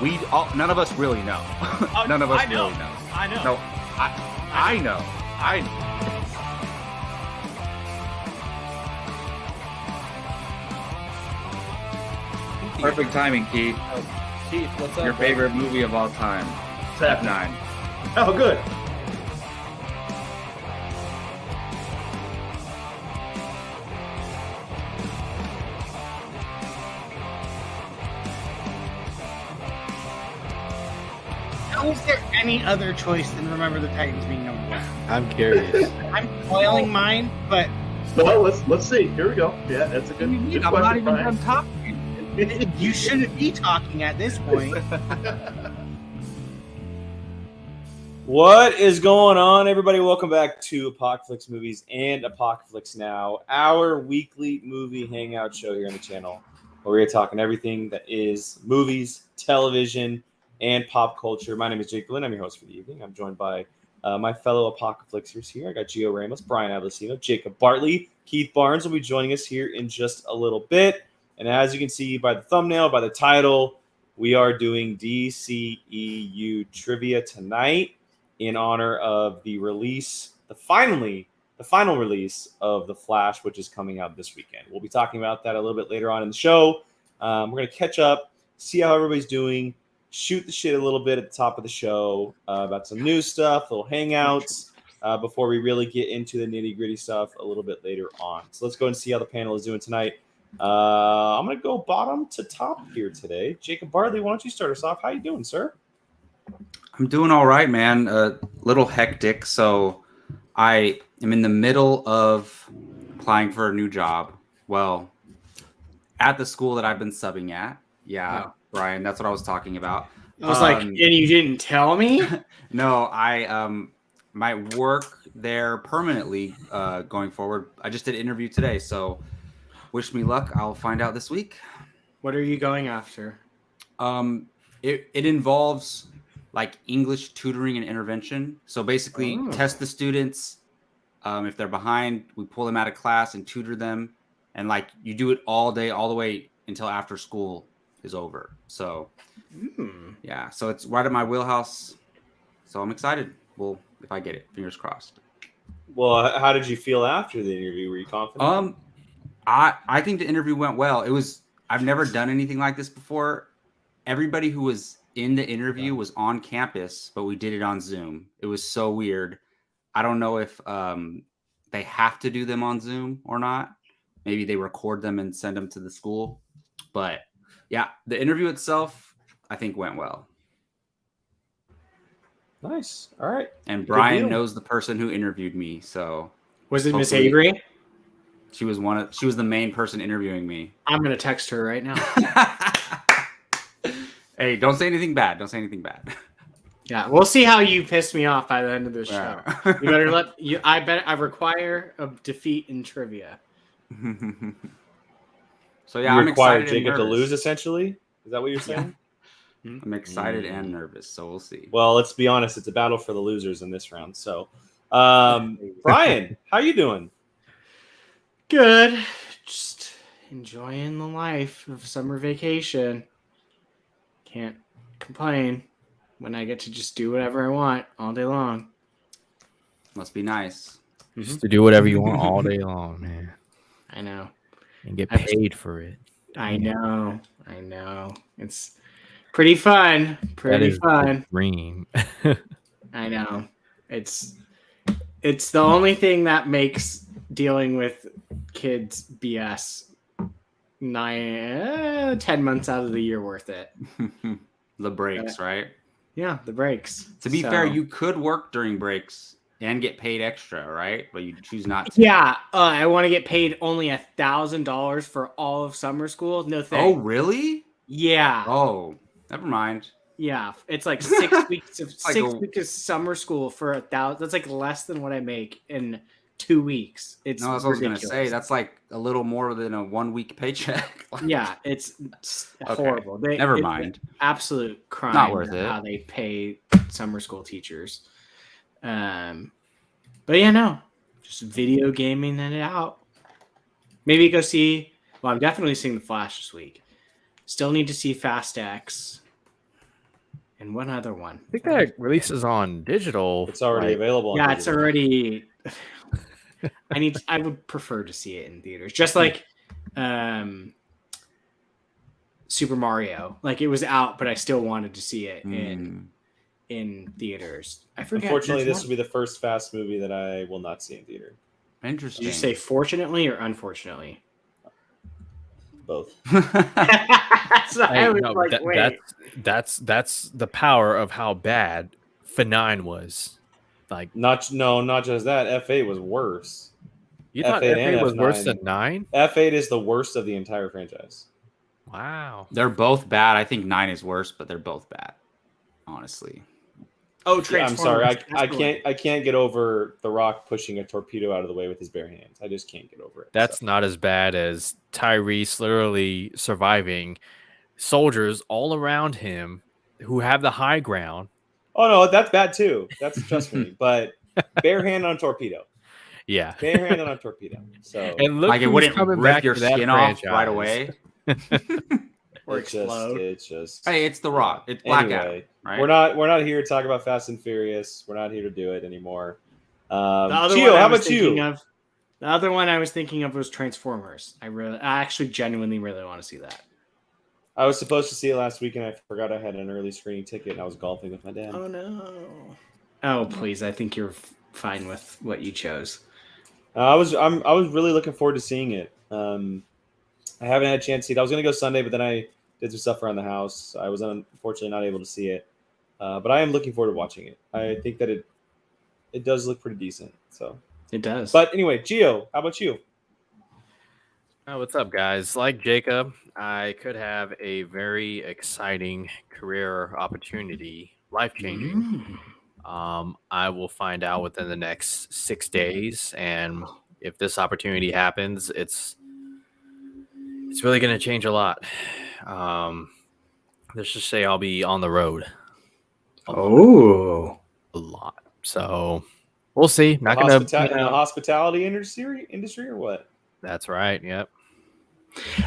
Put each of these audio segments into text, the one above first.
None of us really know. None of us really know. I know. No, I know. Perfect timing, Keith. Keith, what's up? Your favorite movie of all time, F9. Oh, good. How is there any other choice than Remember the Titans being number one? I'm curious. I'm spoiling mine, but Well, let's see. Here we go. Yeah, that's a good, good I'm question, not even Brian. done talking. You shouldn't be talking at this point. What is going on, everybody? Welcome back to Apocaflix Movies and Apocaflix Now, our weekly movie hangout show here on the channel, where we are talking everything that is movies, television, and pop culture. My name is Jake Glynn. I'm your host for the evening. I'm joined by my fellow Apocaflixers here. I got Gio Ramos, Brian Avellino, Jacob Bartley, Keith Barnes will be joining us here in just a little bit. And as you can see by the thumbnail, by the title, we are doing DCEU trivia tonight in honor of the release, the final release of The Flash, which is coming out this weekend. We'll be talking about that a little bit later on in the show. We're going to catch up, see how everybody's doing, shoot the shit a little bit at the top of the show about some new stuff, little hangouts, before we really get into the nitty-gritty stuff a little bit later on. So let's go and see how the panel is doing tonight. I'm going to go bottom to top here today. Jacob Bartley, why don't you start us off? How you doing, sir? I'm doing all right, man. A little hectic. So I am in the middle of applying for a new job. Well, at the school that I've been subbing at. Yeah, Oh. Brian, that's what I was talking about. I was like, and you didn't tell me? No, I might work there permanently going forward. I just did an interview today, so wish me luck. I'll find out this week. What are you going after? It involves like English tutoring and intervention. So basically test the students. If they're behind, we pull them out of class and tutor them. And like you do it all day, all the way until after school is over. So yeah, so it's right in my wheelhouse. So I'm excited. Well, if I get it, fingers crossed. Well, how did you feel after the interview? Were you confident? I think the interview went well. I've never done anything like this before. Everybody who was in the interview was on campus, but we did it on Zoom. It was so weird. I don't know if they have to do them on Zoom or not. Maybe they record them and send them to the school. But yeah, the interview itself, I think went well. Nice. All right. And Brian knows the person who interviewed me. So Was it Miss hopefully- Avery? She was the main person interviewing me. I'm going to text her right now. Hey, don't say anything bad. Don't say anything bad. Yeah, we'll see how you piss me off by the end of this show. Yeah. You better I require a defeat in trivia. So yeah, You I'm required excited and Jacob to nervous. lose, essentially? Is that what you're saying? I'm excited and nervous, so we'll see. Well, let's be honest. It's a battle for the losers in this round. So, Brian, how you doing? Good. Just enjoying the life of summer vacation. Can't complain when I get to just do whatever I want all day long. Must be nice. Just to do whatever you want all day long, man, I know. and get paid for it. I know. It's pretty fun. Pretty fun. Dream. I know. It's the only thing that makes dealing with kids BS 10 months out of the year worth it. The breaks, right? Yeah, the breaks. To be So- fair, you could work during breaks and get paid extra, right? But you choose not to. Yeah, I want to get paid only $1,000 for all of summer school. No Oh, thanks. really? Yeah, Oh, never mind. yeah. It's like 6 weeks of like weeks of summer school for $1,000. That's like less than what I make in 2 weeks. It's No, that's what I was going to say. ridiculous. That's like a little more than a 1 week paycheck. Yeah, it's Okay, horrible. never it's mind. an absolute crime. Not worth it. How they pay summer school teachers. But yeah, no, just video gaming it out. Maybe go see. Well, I'm definitely seeing The Flash this week. Still need to see Fast X. and one other one. I think that releases on digital. It's already available. Yeah, on it's digital. already. I would prefer to see it in theaters, just like Super Mario. Like it was out, but I still wanted to see it in theaters. I forget. Unfortunately, this will be the first Fast movie that I will not see in theater. Interesting. Did you say fortunately or unfortunately? Both. So I was like, wait. That's the power of how bad F9 was. Like Not just that. F8 was worse. you thought F8 F8 and was worse F9. than 9? F8 is the worst of the entire franchise. Wow. They're both bad. I think 9 is worse, but they're both bad. Honestly. Oh, Yeah, I'm sorry. Transformers. I can't get over The Rock pushing a torpedo out of the way with his bare hands. I just can't get over it. That's not as bad as Tyrese literally surviving soldiers all around him who have the high ground. Oh no, that's bad too. That's trust me. But bare hand on torpedo. Yeah. Bare hand on a torpedo. So And look Like it who's wouldn't coming rip back your to that skin off franchise. right away. Or it's explode. just Hey, it's The Rock. It's Blackout. Anyway, Right? we're not here to talk about Fast and Furious. We're not here to do it anymore. The other Gio, one I how was about thinking you? of- The other one I was thinking of was Transformers. I actually genuinely really want to see that. I was supposed to see it last week and I forgot I had an early screening ticket and I was golfing with my dad. Oh no. Oh please, I think you're fine with what you chose. I was really looking forward to seeing it. I haven't had a chance to see it. I was gonna go Sunday, but then I did some stuff around the house. I was unfortunately not able to see it. But I am looking forward to watching it. I think that it does look pretty decent. So It does. but anyway, Gio, how about you? Oh, what's up, guys? Like Jacob, I could have a very exciting career opportunity, life-changing. I will find out within the next 6 days, and if this opportunity happens, it's really going to change a lot. Let's just say I'll be on the road a lot. So we'll see. Not going In to. the hospitality industry or what? That's right. Yep.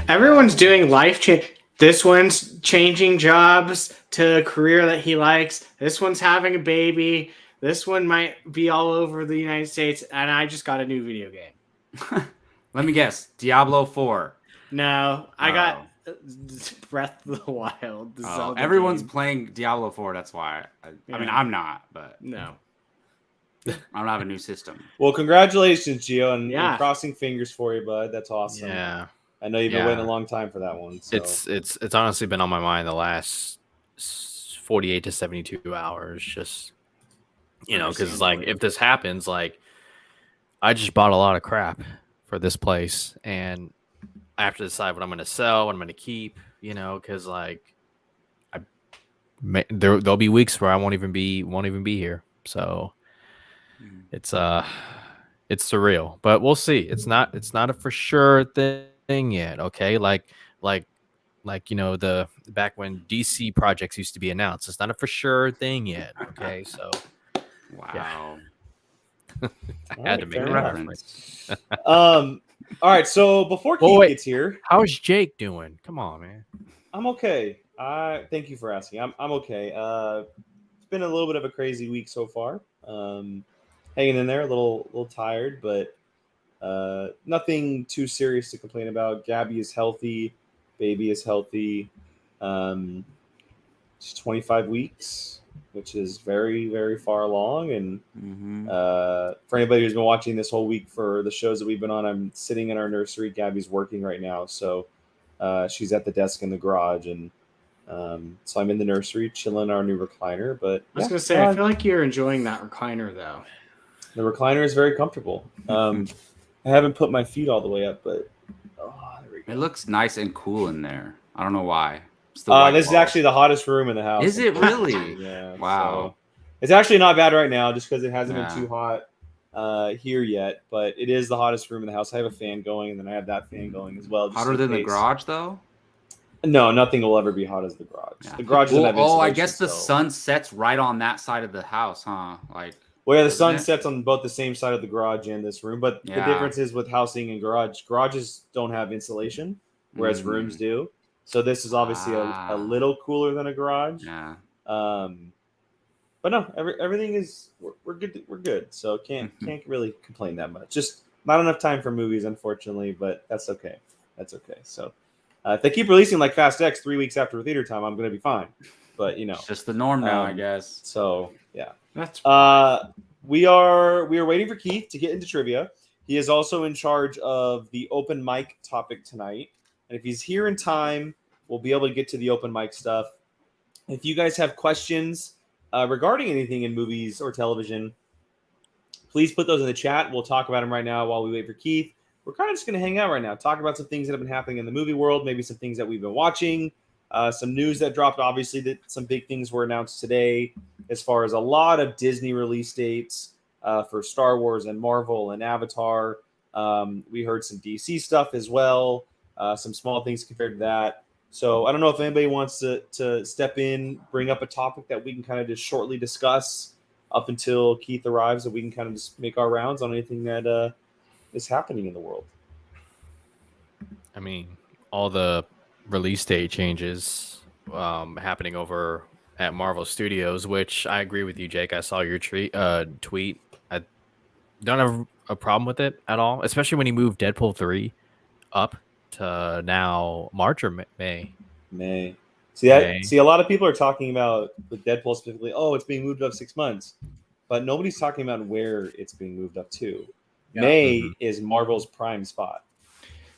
Everyone's doing life change. This one's changing jobs to a career that he likes. This one's having a baby. This one might be all over the United States. And I just got a new video game. Let me guess. Diablo 4. No, I got Breath of the Wild. The Oh, Zelda everyone's game. playing Diablo 4. That's why. I mean, Yeah. I'm not, but No. I don't have a new system. Well, congratulations, Gio, and Yeah. crossing fingers for you, bud. That's awesome. Yeah. I know you've been Yeah. waiting a long time for that one. So. It's honestly been on my mind the last 48 to 72 hours. Just because like if this happens, like I just bought a lot of crap for this place, and I have to decide what I'm going to sell, what I'm going to keep. Because like there'll be weeks where I won't even be here. So it's surreal, but we'll see. It's not a for sure thing yet. Okay, like the back when DC projects used to be announced, it's not a for sure thing yet. Okay, so Wow. I had to make fair a enough. reference. All right. So before Keith wait. gets here, How's Jake doing? Come on, man. I'm okay. Thank you for asking. I'm okay. It's been a little bit of a crazy week so far. Hanging in there, a little tired, but nothing too serious to complain about. Gabby is healthy, baby is healthy. She's 25 weeks, which is very, very far along. And for anybody who's been watching this whole week for the shows that we've been on, I'm sitting in our nursery. Gabby's working right now, so she's at the desk in the garage, and so I'm in the nursery chilling in our new recliner. But I was going to say, I feel like you're enjoying that recliner, though. The recliner is very comfortable. I haven't put my feet all the way up, but there we go. It looks nice and cool in there. I don't know why. This is actually the hottest room in the house. Is it really? Yeah. Wow. So it's actually not bad right now, just because it hasn't Yeah. been too hot here yet. But it is the hottest room in the house. I have a fan going, and then I have that fan going as well. just Hotter in than the case. garage, though? No, nothing will ever be hot as the garage. Yeah. The garage doesn't have I insulation, guess the so- sun sets right on that side of the house, huh? Like, Well, yeah, the Doesn't sun it? sets on both the same side of the garage and this room. But the Yeah. difference is with housing and garages don't have insulation, whereas Mhm. rooms do. So this is obviously a little cooler than a garage. yeah. But no, everything is we're good. We're good. So can't really complain that much. Just not enough time for movies, unfortunately. But that's okay. That's okay. So if they keep releasing like Fast X 3 weeks after theater time, I'm gonna be fine. But it's just the norm now, I guess. So yeah, That's we are waiting for Keith to get into trivia. He is also in charge of the open mic topic tonight, and if he's here in time, we'll be able to get to the open mic stuff. If you guys have questions regarding anything in movies or television, please put those in the chat. We'll talk about them right now while we wait for Keith. We're kind of just going to hang out right now, talk about some things that have been happening in the movie world, maybe some things that we've been watching, some news that dropped. Obviously, that some big things were announced today as far as a lot of Disney release dates for Star Wars and Marvel and Avatar. We heard some DC stuff as well, some small things compared to that. So I don't know if anybody wants to step in, bring up a topic that we can kind of just shortly discuss up until Keith arrives, so we can kind of just make our rounds on anything that is happening in the world. I mean, all the release date changes happening over at Marvel Studios, which I agree with you, Jake. I saw your tweet. I don't have a problem with it at all, especially when he moved Deadpool 3 up to now March or May. May. See, a lot of people are talking about with Deadpool specifically, oh, it's being moved up 6 months. But nobody's talking about where it's being moved up to. Yeah. May is Marvel's prime spot.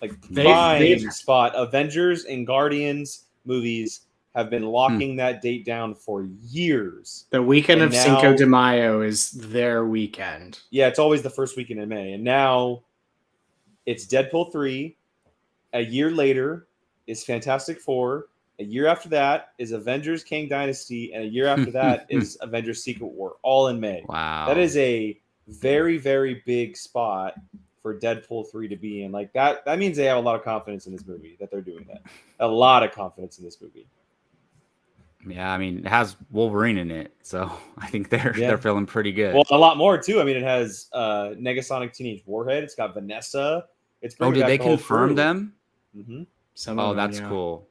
Like prime spot. Avengers and Guardians movies have been locking that date down for years. The weekend of Cinco de Mayo is their weekend. Yeah, it's always the first weekend in May. And now it's Deadpool 3. A year later is Fantastic Four. A year after that is Avengers Kang Dynasty. And a year after that is Avengers Secret War, all in May. Wow. That is a very, very big spot for Deadpool 3 to be in. Like that means they have a lot of confidence in this movie that they're doing that. A lot of confidence in this movie. Yeah, I mean, it has Wolverine in it, so I think they're feeling pretty good. Well, a lot more too. I mean, it has Negasonic Teenage Warhead. It's got Vanessa. It's did they confirm them? Mm-hmm. That's cool.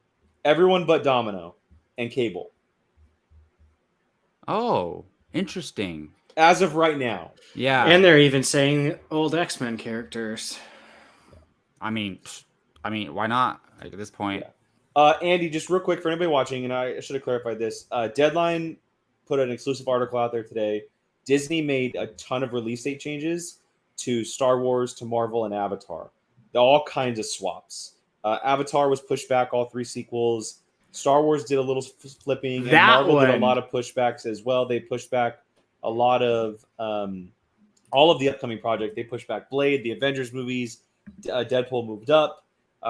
Everyone but Domino and Cable. Oh, interesting. As of right now. Yeah. And they're even saying old X-Men characters. I mean, why not? Like, at this point. Yeah. Andy, just real quick for anybody watching, and I should have clarified this. Deadline put an exclusive article out there today. Disney made a ton of release date changes to Star Wars, to Marvel, and Avatar. All kinds of swaps. Avatar was pushed back, all 3 sequels. Star Wars did a little flipping, and Marvel did a lot of pushbacks as well. They pushed back a lot of all of the upcoming projects. They pushed back Blade, the Avengers movies. Deadpool moved up.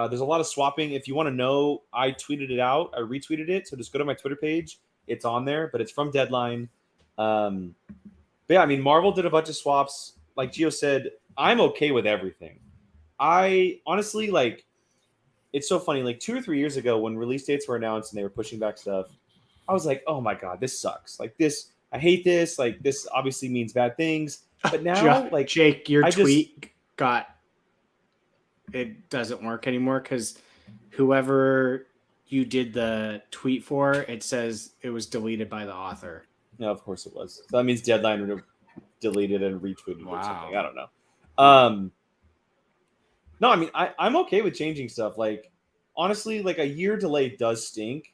There's a lot of swapping. If you want to know, I tweeted it out. I retweeted it. So just go to my Twitter page. It's on there, but it's from Deadline. But yeah, I mean, Marvel did a bunch of swaps. Like Gio said, I'm okay with everything. I honestly, like, it's so funny. Like 2 or 3 years ago when release dates were announced and they were pushing back stuff, I was like, oh my God, this sucks. Like this, I hate this. Like this obviously means bad things. But now, like Jake, your tweet it doesn't work anymore because whoever you did the tweet for, it says it was deleted by the author. No, of course it was. So that means Deadline would have deleted and retweeted or something. I don't know. No, I mean, I'm okay with changing stuff. Like, honestly, like a year delay does stink.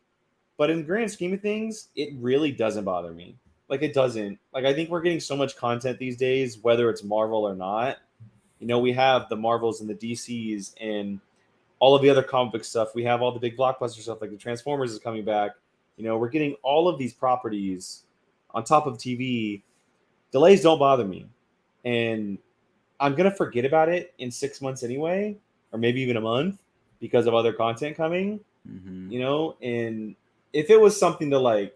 But in the grand scheme of things, it really doesn't bother me. Like, it doesn't. Like, I think we're getting so much content these days, whether it's Marvel or not. You know, we have the Marvels and the DCs and all of the other comic book stuff. We have all the big blockbuster stuff, like the Transformers is coming back. You know, we're getting all of these properties on top of TV. Delays don't bother me. And I'm going to forget about it in 6 months anyway, or maybe even a month because of other content coming, you know? And if it was something like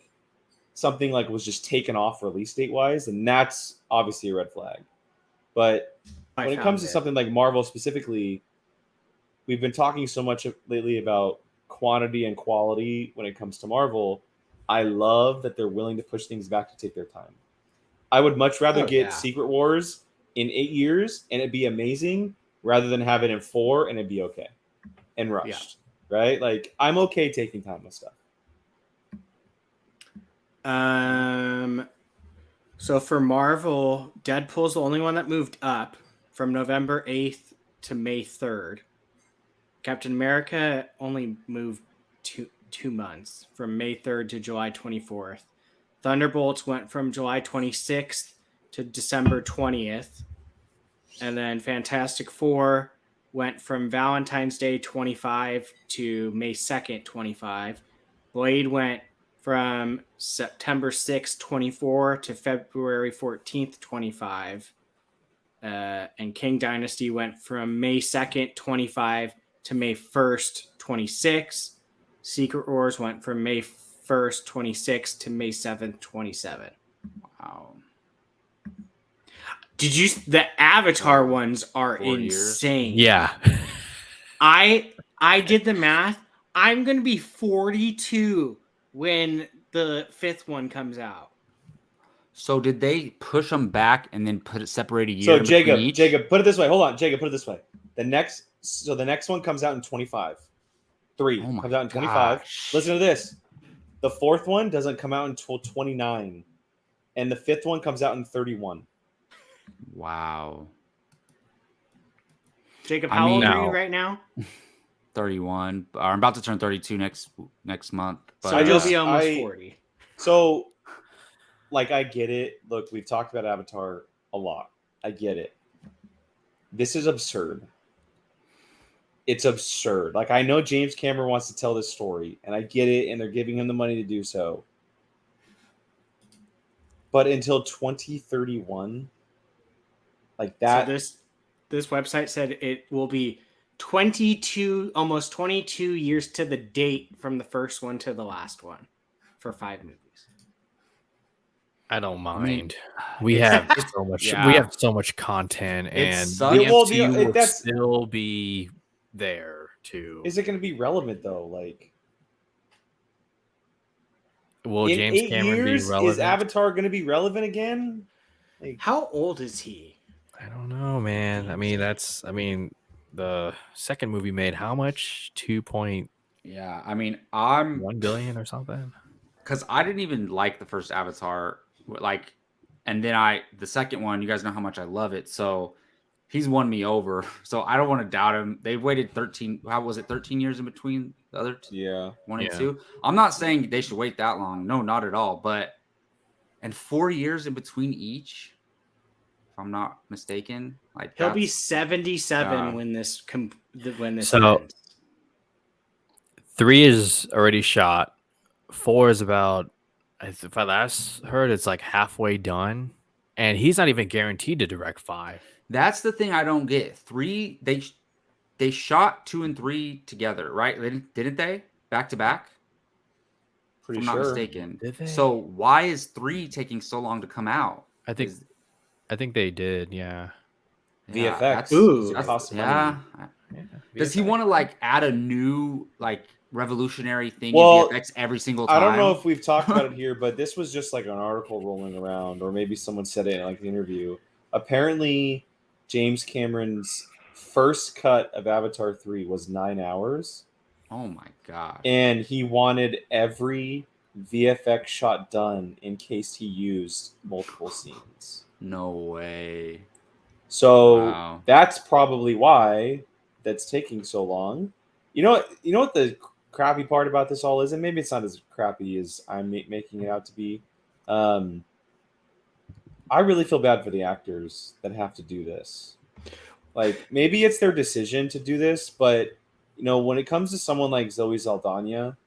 was just taken off release date wise, then that's obviously a red flag. But when it comes to something like Marvel specifically, we've been talking so much lately about quantity and quality when it comes to Marvel. I love that they're willing to push things back to take their time. I would much rather get Secret Wars in 8 years and it'd be amazing rather than have it in 4 and it'd be okay and rushed, right? Like, I'm okay taking time with stuff. So for Marvel, Deadpool's the only one that moved up from November 8th to May 3rd. Captain America only moved two months from May 3rd to July 24th. Thunderbolts went from July 26th to December 20th. And then Fantastic Four went from Valentine's Day 25 to May 2nd, 25. Blade went from September 6th, 24 to February 14th, 25. And King Dynasty went from May 2nd, 25 to May 1st, 26. Secret Wars went from May 1st, 26 to May 7th, 27. Wow. The Avatar ones are 4 years. insane. Yeah. I did the math. I'm going to be 42 when the 5th one comes out. So did they push them back and then separate a year? So in between each? Jacob, put it this way. Hold on, Jacob, put it this way. The next one comes out in 25. 3 Oh my comes out in 25. gosh. Listen to this. The 4th one doesn't come out until 29. And the 5th one comes out in 31. Wow. Jacob, how old are no. you right now? 31. I'm about to turn 32 next month. But So you'll be almost 40. So, like, I get it. Look, we've talked about Avatar a lot. I get it. This is absurd. It's absurd. Like, I know James Cameron wants to tell this story, and I get it, and they're giving him the money to do so. But until 2031, like that. So this website said it will be almost 22 years to the date from the first one to the last one for 5 movies. I don't mean, mind. We have so much. yeah. We have so much content, and sucks. the Yeah, well, MCU will that's- still be there too. Is it going to be relevant though? Like, Will in James 8 Cameron years, be relevant? is Avatar going to be relevant again? Like, How old is he? I don't know, man. I mean, the second movie made how much? 2.1 yeah, I mean, I'm billion or something. because I didn't even like the first Avatar, like, and then the second one. You guys know how much I love it, so he's won me over. So I don't want to doubt him. They've waited 13. How was it? 13 years in between the other two, yeah. 1 and Yeah. 2. I'm not saying they should wait that long. No, not at all. But and 4 years in between each, if I'm not mistaken, like He'll be that's- 77 when this So- ends. 3 is already shot. 4 is about, if I last heard, it's like halfway done, and he's not even guaranteed to direct 5. That's the thing I don't get. 3, they shot 2 and 3 together, right? Didn't they? Back to back? If Pretty I'm not sure. mistaken. Did they? So why is 3 taking so long to come out? I think they did. Yeah. VFX. that's- Ooh. It that's- costs money. yeah. Yeah. Does he want to like add a new like revolutionary thing Well, in VFX every single time? I don't know if we've talked about it here, but this was just like an article rolling around, or maybe someone said it in like an interview. Apparently, James Cameron's first cut of Avatar 3 was 9 hours, Oh my god. and he wanted every VFX shot done in case he used multiple scenes. No way. So Wow. that's probably why that's taking so long. You know what the crappy part about this all is, and maybe it's not as crappy as I'm making it out to be. I really feel bad for the actors that have to do this. Like, maybe it's their decision to do this, but when it comes to someone like Zoe Saldana,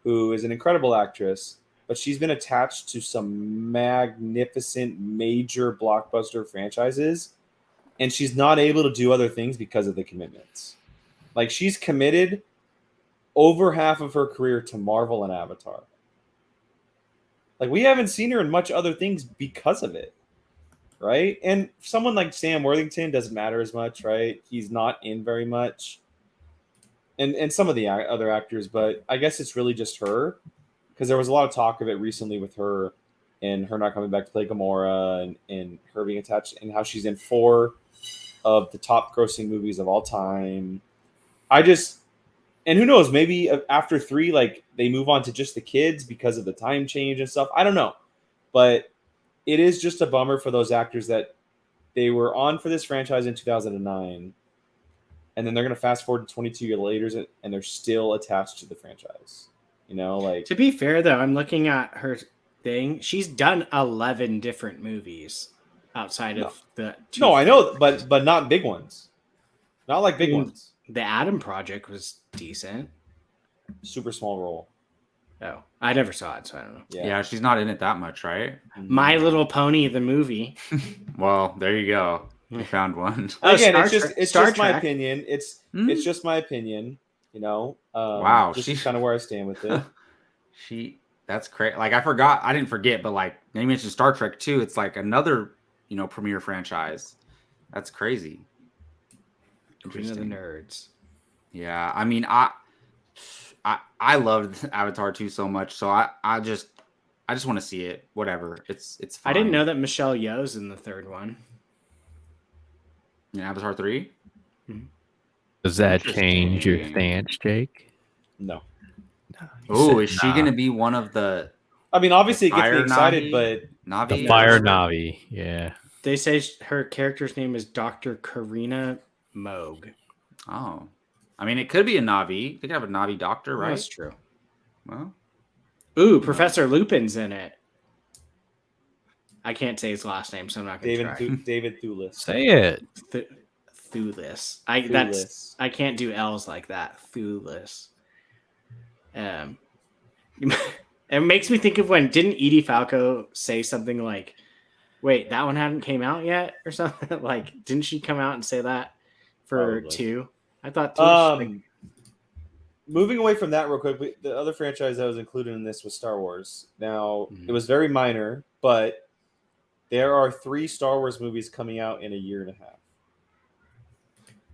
who is an incredible actress, but she's been attached to some magnificent major blockbuster franchises, and she's not able to do other things because of the commitments. Like, she's committed over half of her career to Marvel and Avatar. Like, we haven't seen her in much other things because of it, right? And someone like Sam Worthington doesn't matter as much, right? He's not in very much. And some of the other actors, but I guess it's really just her, because there was a lot of talk of it recently with her and her not coming back to play Gamora, and her being attached, and how she's in 4 of the top grossing movies of all time. And And who knows? Maybe after 3, like they move on to just the kids because of the time change and stuff. I don't know, but it is just a bummer for those actors that they were on for this franchise in 2009, and then they're going to fast forward to 22 years later, and they're still attached to the franchise. You know, like To be fair, though, I'm looking at her thing. She's done 11 different movies outside of the. No, I know, but not big ones. Not like big ones. The Adam Project was decent. Super small role. Oh, I never saw it, so I don't know. Yeah, she's not in it that much, right? My Little Pony, the movie. Well, there you go. You found one. Again, Star it's Star just my Trek. opinion. It's just my opinion. You know. Wow, this she's is kind of where I stand with it. That's crazy. Like I didn't forget, but like you mentioned Star Trek too. It's like another, premier franchise. That's crazy. Queen of the Nerds. Yeah, I mean, I loved Avatar 2 so much, so I just want to see it. Whatever, it's fine. I didn't know that Michelle Yeoh's in the third one. In Avatar 3. Does that change your stance, Jake? No. Oh, is she gonna be one of the I mean, obviously it gets me Fire excited, Navi? but Navi? The Fire Navi, yeah. They say her character's name is Dr. Karina Moog. Oh, I mean, it could be a Navi. They could have a Navi doctor, right? That's true. Well, Ooh, Professor Lupin's in it. I can't say his last name, so I'm not going to try. David Thewlis. Say it. Thewlis. Thewlis. I can't do L's like that. Thewlis. It makes me think of when didn't Edie Falco say something like, "Wait, that one hadn't came out yet," or something? Like, didn't she come out and say that for Probably. 2? I thought 2 was like, Moving away from that real quick, the other franchise that was included in this was Star Wars. Now, it was very minor, but there are 3 Star Wars movies coming out in a year and a half.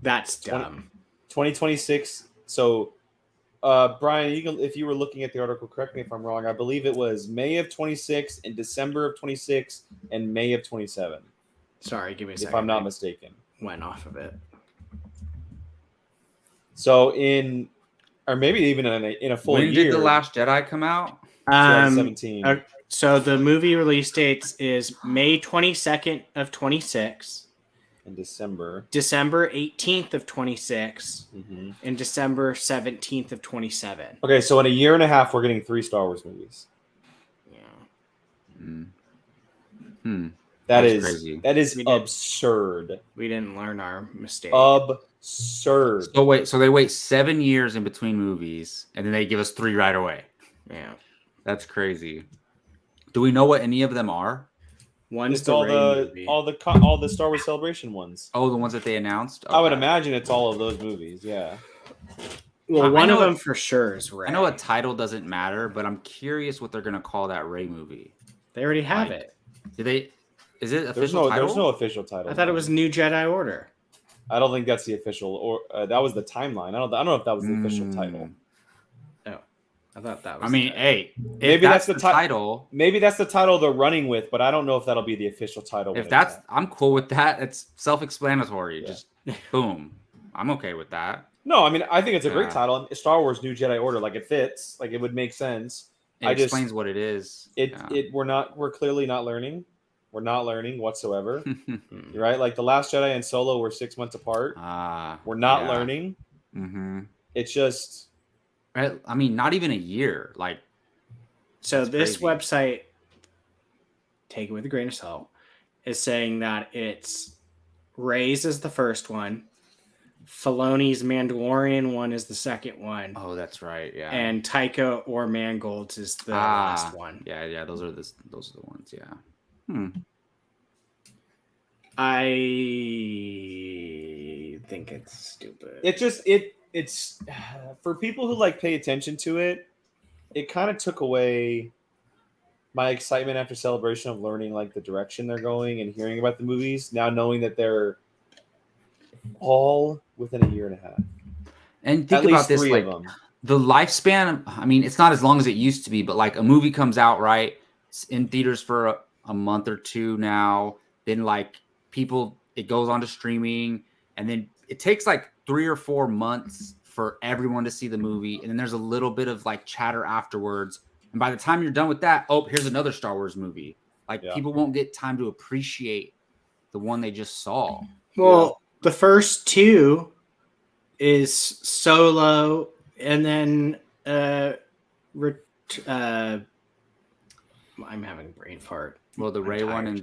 that's dumb. 2026. So, Brian, if you were looking at the article, correct me if I'm wrong. I believe it was May of 26 and December of 26 and May of 27. Sorry, give me a second. If I'm not mistaken. Went off of it. So or maybe even in a full when year. did The Last Jedi come out? 2017. So the movie release dates is May 22nd of 26, In December. December 18th of 26, Mm-hmm. and December 17th of 27. Okay, so in a year and a half, we're getting 3 Star Wars movies. Yeah. That That's is crazy. That is We did. absurd. We didn't learn our mistake. Absurd. So they wait 7 years in between movies, and then they give us 3 right away. Yeah. That's crazy. Do we know what any of them are? One's It's the all Rey the movie. all the Star Wars Celebration ones. Oh, the ones that they announced? I would Okay. imagine it's all of those movies. Yeah. Well, I one of know- them for sure is Rey. I know a title doesn't matter, but I'm curious what they're going to call that Rey movie. They already have Like, it. Is it official title? There's no official title. I thought it was New Jedi Order. I don't think that's the official, or that was the timeline. I don't know if that was the official title. Oh, I thought that was. I mean, hey, Maybe if that's that's the the title. Maybe that's the title they're running with, but I don't know if that'll be the official title. If that's, I'm cool with that. It's self-explanatory. Yeah. Just boom. I'm okay with that. no, I mean I think it's a great Yeah. title. Star Wars New Jedi Order, like it fits, like it would make sense. It explains what it is. We're clearly not learning. We're not learning whatsoever. You're right? Like The Last Jedi and Solo were 6 months apart. We're not learning. Mm-hmm. It's just I mean, not even a year. Like, So that's this crazy. website, take it with a grain of salt, is saying that it's Rey's is the first one, Filoni's Mandalorian one is the second one, oh, that's right. Yeah. and Taika or Mangold's is the last one. Yeah. Those are the ones. Yeah. I think it's stupid. it's for people who like pay attention to it. It kind of took away my excitement after Celebration of learning like the direction they're going and hearing about the movies. Now knowing that they're all within a year and a half. And At think least about this, 3 like of them. the lifespan. I mean, it's not as long as it used to be, but like a movie comes out, right? It's in theaters for a month or 2 now. Then like it goes on to streaming, and then it takes like 3 or 4 months for everyone to see the movie, and then there's a little bit of like chatter afterwards. And by the time you're done with that, oh, here's another Star Wars movie. Like people won't get time to appreciate the one they just saw. Well, the first two is Solo, and then I'm having a brain fart. Well, the Rey one and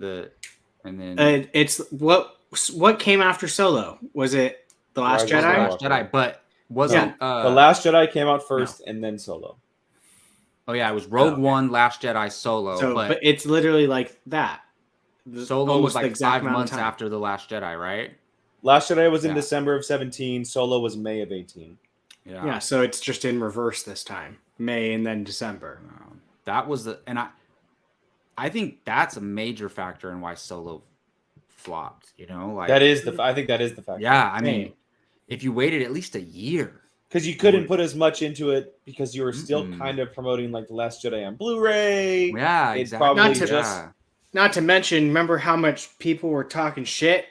then it's what came after Solo? Was it The Last Rise of Jedi? the Last Jedi, but wasn't The Last Jedi came out first and then Solo. Oh yeah, it was Rogue One, Last Jedi, Solo. But it's literally like that. Solo was like exact 5 amount of months time. after The Last Jedi, right? Last Jedi was in December of 17. Solo was May of 18. Yeah, so it's just in reverse this time. May and then December. That was I think that's a major factor in why Solo flopped, you know? Like I think that is the factor. Yeah, I mean, if you waited at least a year. Because you couldn't put as much into it because you were still kind of promoting like The Last Jedi on Blu-ray. Yeah, exactly. Not to mention, remember how much people were talking shit?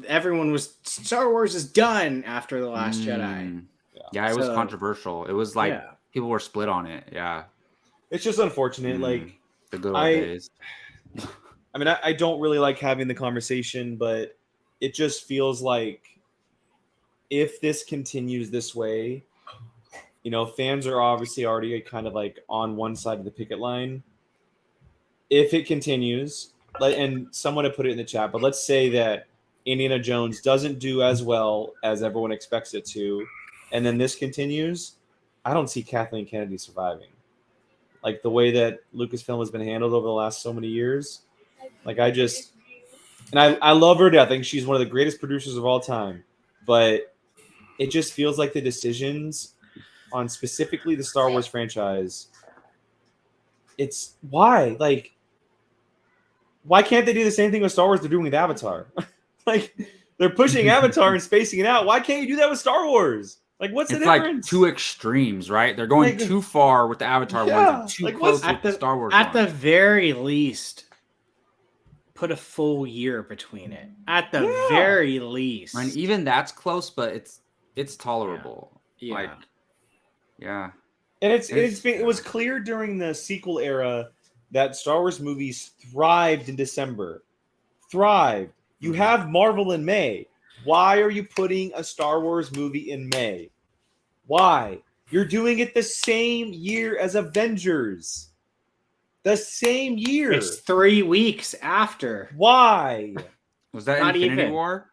Everyone was, Star Wars is done after The Last Jedi. Yeah, it was controversial. It was like people were split on it. Yeah. It's just unfortunate. Like the good old days. I mean, I don't really like having the conversation, but it just feels like if this continues this way, you know, fans are obviously already kind of like on one side of the picket line. If it continues, and someone had put it in the chat, but let's say that Indiana Jones doesn't do as well as everyone expects it to, and then this continues, I don't see Kathleen Kennedy surviving. Like the way that Lucasfilm has been handled over the last so many years. Like I love her to death. I think she's one of the greatest producers of all time. But it just feels like the decisions on specifically the Star Wars franchise, it's why? Like, why can't they do the same thing with Star Wars they're doing with Avatar? Like, they're pushing Avatar and spacing it out. Why can't you do that with Star Wars? Like, what's the difference? It's like two extremes, right? They're going too far with the Avatar ones and too close with the Star Wars At ones. the very least, put a full year between it. At the very least. And even that's close, but it's tolerable. Yeah. Like, yeah. And it was clear during the sequel era that Star Wars movies thrived in December. Thrived. You have Marvel in May. Why are you putting a Star Wars movie in May? Why? You're doing it the same year as Avengers. The same year. It's 3 weeks after. Why? Was that Not Infinity even. War?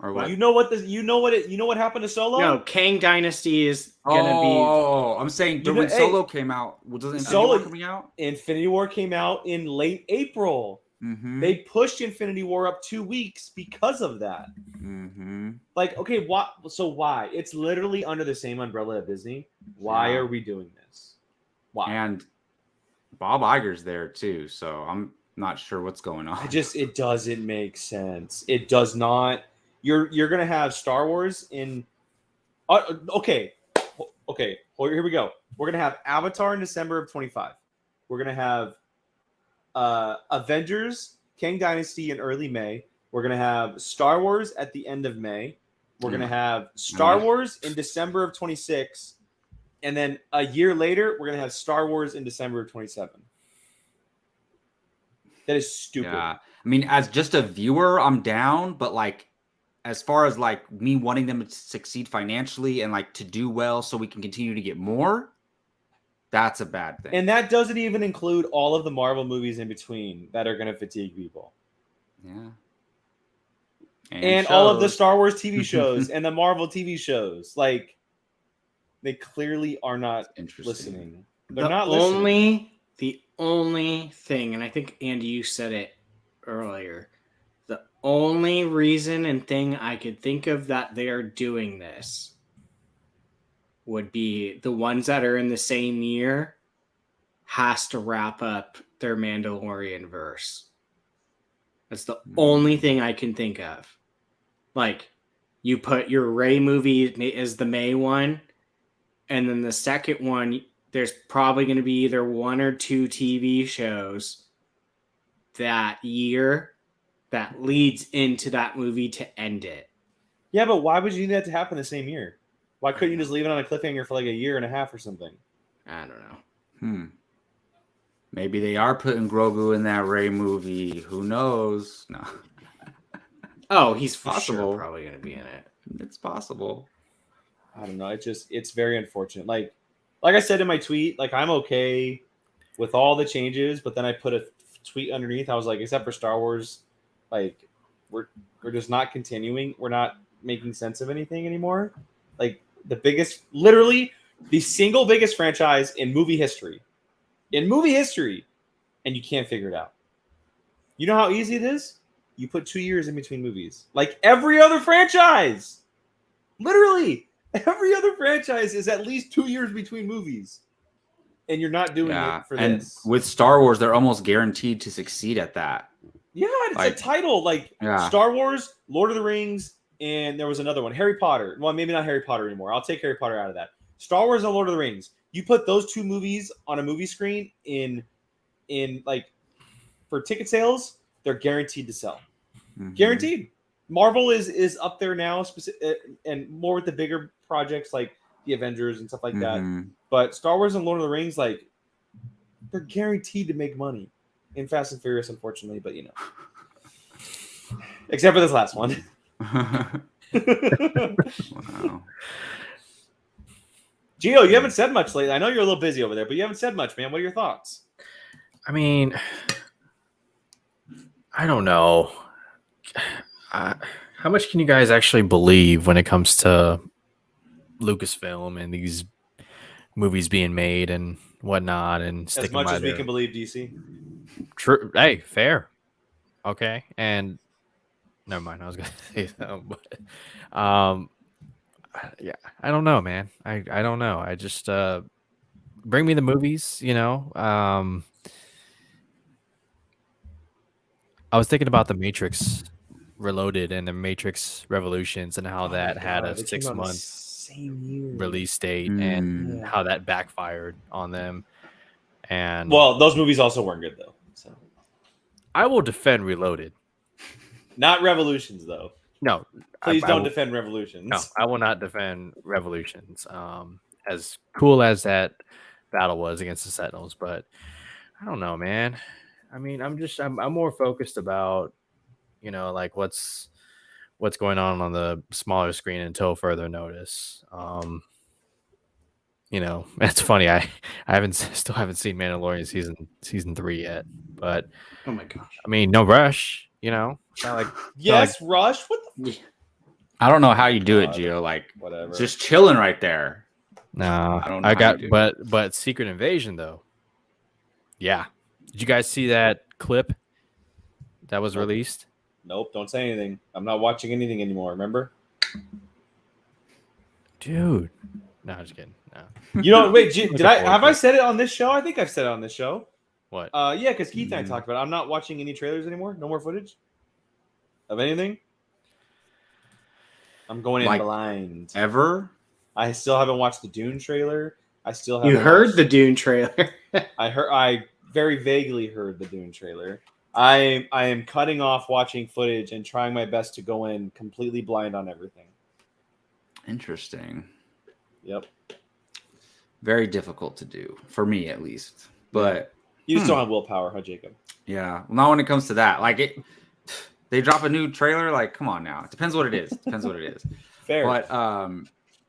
Or what? You know what happened to Solo? No, Kang Dynasty is gonna be. Oh, I'm saying when Solo came out, doesn't Infinity War coming out? Infinity War came out in late April. Mm-hmm. They pushed Infinity War up 2 weeks because of that. Mm-hmm. Like, okay, what? So why? It's literally under the same umbrella of Disney. Why are we doing this? Why? And Bob Iger's there too, so I'm not sure what's going on. It doesn't make sense. It does not. You're gonna have Star Wars in. Okay. Here we go. We're gonna have Avatar in December of 25. We're gonna have Avengers, Kang Dynasty in early May. We're gonna have Star Wars at the end of May. We're gonna have Star Wars in December of 26, and then a year later, we're gonna have Star Wars in December of 27. That is stupid. Yeah, I mean, as just a viewer, I'm down, but like, as far as like me wanting them to succeed financially and like to do well, so we can continue to get more. That's a bad thing. And that doesn't even include all of the Marvel movies in between that are going to fatigue people. Yeah. And all of the Star Wars TV shows and the Marvel TV shows. Like, they clearly are not listening. They're not listening. The only thing, and I think, Andy, you said it earlier, the only reason and thing I could think of that they are doing this would be the ones that are in the same year has to wrap up their Mandalorian verse. That's the only thing I can think of. Like, you put your Rey movie as the May one, and then the second one, there's probably going to be either 1 or 2 TV shows that year that leads into that movie to end it. Yeah, but why would you need that to happen the same year? Why couldn't you just leave it on a cliffhanger for like a year and a half or something? I don't know. Maybe they are putting Grogu in that Rey movie. Who knows? No. Oh, he's Possible. probably going to be in it. It's possible. I don't know. It's very unfortunate. Like I said in my tweet, like I'm okay with all the changes, but then I put a tweet underneath. I was like, except for Star Wars, like we're just not continuing. We're not making sense of anything anymore. Like literally the single biggest franchise in movie history, and you can't figure it out. You know how easy it is? You put 2 years in between movies, like every other franchise. Literally, every other franchise is at least 2 years between movies, and you're not doing it for this. With Star Wars, they're almost guaranteed to succeed at that. Yeah, it's a title like Star Wars, Lord of the Rings, and there was another one, Harry Potter. Well, maybe not Harry Potter anymore. I'll take Harry Potter out of that. Star Wars and Lord of the Rings. You put those two movies on a movie screen in like for ticket sales, they're guaranteed to sell. Mm-hmm. Guaranteed. Marvel is up there now, and more with the bigger projects like the Avengers and stuff like that. But Star Wars and Lord of the Rings, like they're guaranteed to make money. In Fast and Furious, unfortunately, but except for this last one. Wow. Gio, you haven't said much lately. I know you're a little busy over there, but you haven't said much, man. What are your thoughts? I mean, I don't know. How much can you guys actually believe when it comes to Lucasfilm and these movies being made and whatnot? And as much as we can believe DC. True. Hey, fair. Okay. And never mind. I was gonna say that, but yeah, I don't know, man. I don't know. I just bring me the movies, you know. I was thinking about the Matrix Reloaded and the Matrix Revolutions and how that had a 6 month release date and how that backfired on them. And well, those movies also weren't good though. So I will defend Reloaded. Not Revolutions though. No. Please don't defend Revolutions. No, I will not defend Revolutions. As cool as that battle was against the Sentinels, but I don't know, man. I mean, I'm more focused about, you know, like what's going on the smaller screen until further notice. You know, it's funny. I still haven't seen Mandalorian season 3 yet, but oh my gosh, I mean, no rush. You know, it's not like yes, rush. What the? I don't know how you do it, Gio. Like whatever, just chilling right there. No, I don't know. I got, but Secret Invasion though. Yeah, did you guys see that clip that was released? Nope, don't say anything. I'm not watching anything anymore. Remember, dude. No, I'm just kidding. No. You know, wait. Have I said it on this show? I think I've said it on this show. What? Yeah, because Keith and I talked about it. I'm not watching any trailers anymore. No more footage of anything. I'm going in blind. Ever? I still haven't watched the Dune trailer. I still haven't. You heard the Dune trailer? I very vaguely heard the Dune trailer. I am cutting off watching footage and trying my best to go in completely blind on everything. Interesting. Yep. Very difficult to do for me, at least. But you just don't have willpower, huh, Jacob? Yeah. Well, not when it comes to that. Like they drop a new trailer. Like, come on now. It depends what it is. Fair.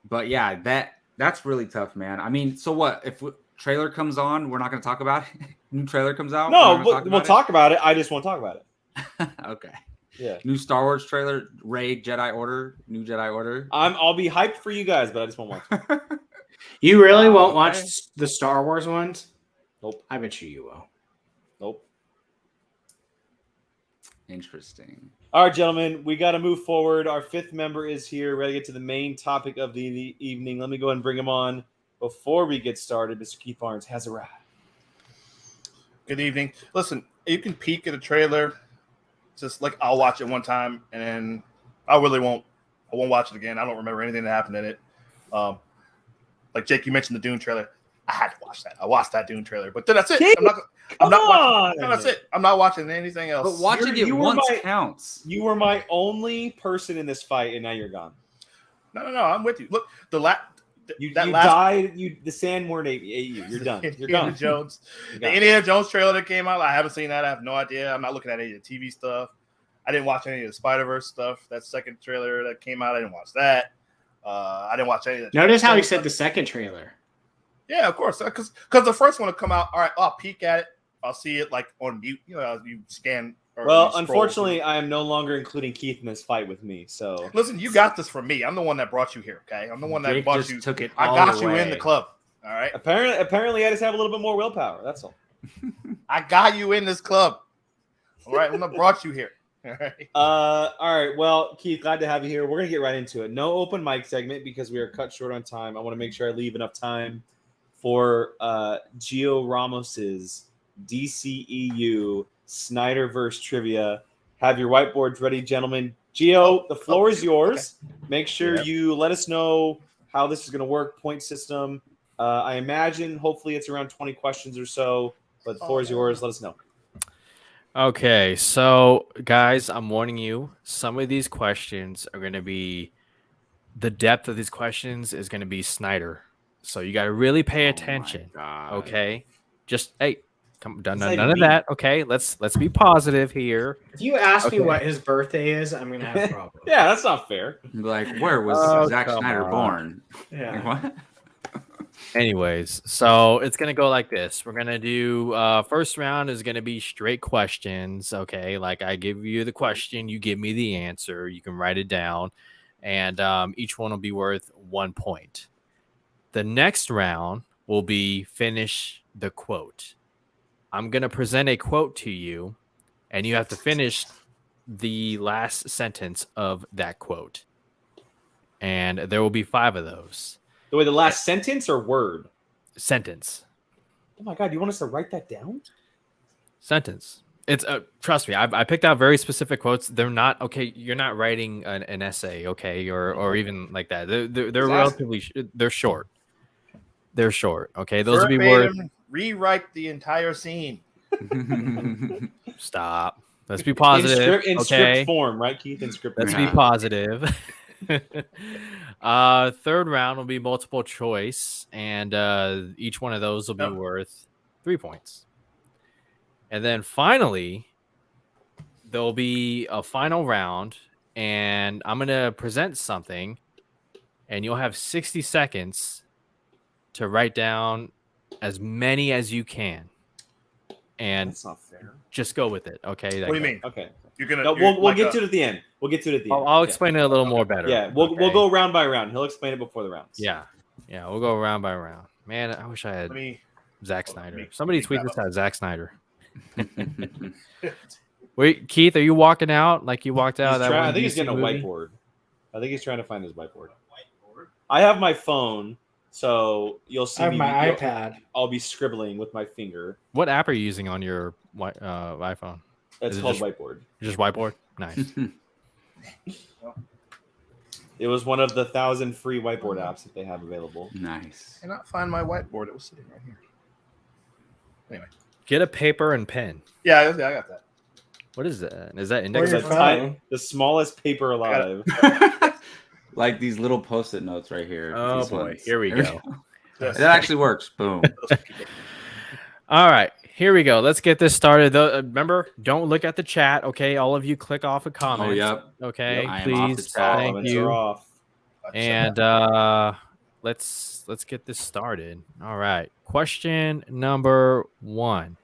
But yeah, that's really tough, man. I mean, so what if trailer comes on? We're not going to talk about it. New trailer comes out. No, we'll talk about it. I just won't talk about it. Okay. Yeah. New Star Wars trailer. Rey Jedi Order. New Jedi Order. I'll be hyped for you guys, but I just won't watch it. You really won't watch the Star Wars ones? Nope. I bet you will. Nope. Interesting. All right, gentlemen, we got to move forward. Our fifth member is here, ready to get to the main topic of the evening. Let me go ahead and bring him on. Before we get started, Mr. Keith Barnes has arrived. Good evening. Listen, you can peek at a trailer. Just like I'll watch it one time, and then I won't watch it again. I don't remember anything that happened in it. Like Jake, you mentioned the Dune trailer. I had to watch that. I watched that Dune trailer, but then that's it. I'm not watching. No, that's it. I'm not watching anything else. But watching it once counts. You were my only person in this fight, and now you're gone. No. I'm with you. Look, the sand word ate you. You're done. You're Indiana done. Jones. You're The done. Indiana Jones trailer that came out, I haven't seen that. I have no idea. I'm not looking at any of the TV stuff. I didn't watch any of the Spider-Verse stuff. That second trailer that came out, I didn't watch that. I didn't watch any of the Notice how he said the second trailer. Yeah, of course. Because the first one will come out. All right, I'll peek at it. I'll see it like on mute. You know, you scan. Well, unfortunately, I am no longer including Keith in this fight with me. So listen, you got this from me. I'm the one that brought you here. Okay, I'm the one that Jake brought just you. took it I all got the you in way. the club. All right. apparently, I just have a little bit more willpower. That's all. I got you in this club. All right, I'm gonna brought you here. All right. All right. Well, Keith, glad to have you here. We're gonna get right into it. No open mic segment because we are cut short on time. I want to make sure I leave enough time for Gio Ramos's DCEU SNYDER-VERSE trivia. Have your whiteboards ready, gentlemen. Gio, the floor is yours. Okay. Make sure you let us know how this is going to work, point system. I imagine, hopefully, it's around 20 questions or so, but the floor is yours. Let us know. Okay, so guys, I'm warning you, some of these questions are going to be, the depth of these questions is going to be Snyder. So you got to really pay attention. Okay? Just, hey, none of that. Okay, let's be positive here. If you ask me what his birthday is, I'm gonna have problems. Yeah, that's not fair. Like, where was Zack Snyder born? Yeah. What? Anyways, so it's gonna go like this. We're gonna do first round is gonna be straight questions. Okay, like I give you the question, you give me the answer. You can write it down, and each one will be worth 1 point. The next round will be finish the quote. I'm going to present a quote to you, and you have to finish the last sentence of that quote. And there will be 5 of those. The last sentence or word? Sentence. Oh my God, you want us to write that down? Sentence. It's trust me, I picked out very specific quotes. They're not okay. You're not writing an essay, okay, or even like that. They're relatively they're short. They're short. Okay, those will be worth. Rewrite the entire scene. Stop. Let's be positive. In script form, right, Keith? In script. Let's be positive. Third round will be multiple choice, and each one of those will be worth 3 points. And then finally, there'll be a final round, and I'm gonna present something, and you'll have 60 seconds to write down as many as you can, and that's not fair. Just go with it. Okay. What do you mean? Okay. You're gonna. No, we'll get to it at the end. We'll get to it at the end. I'll explain it a little more better. Yeah, we'll go round by round. He'll explain it before the rounds. Yeah, we'll go round by round. Man, I wish I had Zack Snyder. Somebody tweet this out, Zack Snyder. Wait, Keith, are you walking out like you walked out of that one? I think he's getting a whiteboard. I think he's trying to find his whiteboard. I have my phone. So you'll see. I have my iPad. I'll be scribbling with my finger. What app are you using on your iPhone? It's called Whiteboard. Just Whiteboard? Nice. It was one of the 1,000 free whiteboard apps that they have available. Nice. I cannot find my whiteboard. It was sitting right here. Anyway. Get a paper and pen. Yeah, I got that. What is that? Is that index? The smallest paper alive. Like these little post-it notes right here. Oh boy, ones. Here we go. That actually works. Boom. All right, here we go. Let's get this started. Remember, don't look at the chat. Okay, all of you, click off a comment. Oh, yep. Okay, yep. please. Thank you. Off. And let's get this started. All right. Question number 1.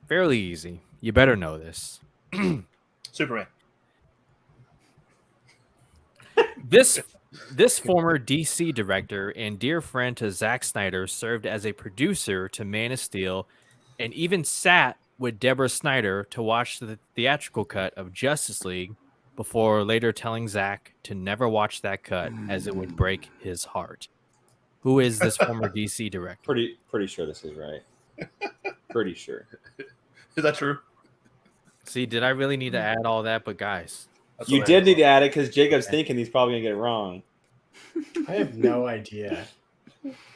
Fairly easy. You better know this. Superman. This former DC director and dear friend to Zack Snyder served as a producer to Man of Steel and even sat with Deborah Snyder to watch the theatrical cut of Justice League before later telling Zack to never watch that cut as it would break his heart. Who is this former DC director? Pretty sure this is right. Pretty sure. Is that true? See, did I really need to add all that? But guys, you did need to add it because Jacob's thinking he's probably gonna get it wrong. I have no idea.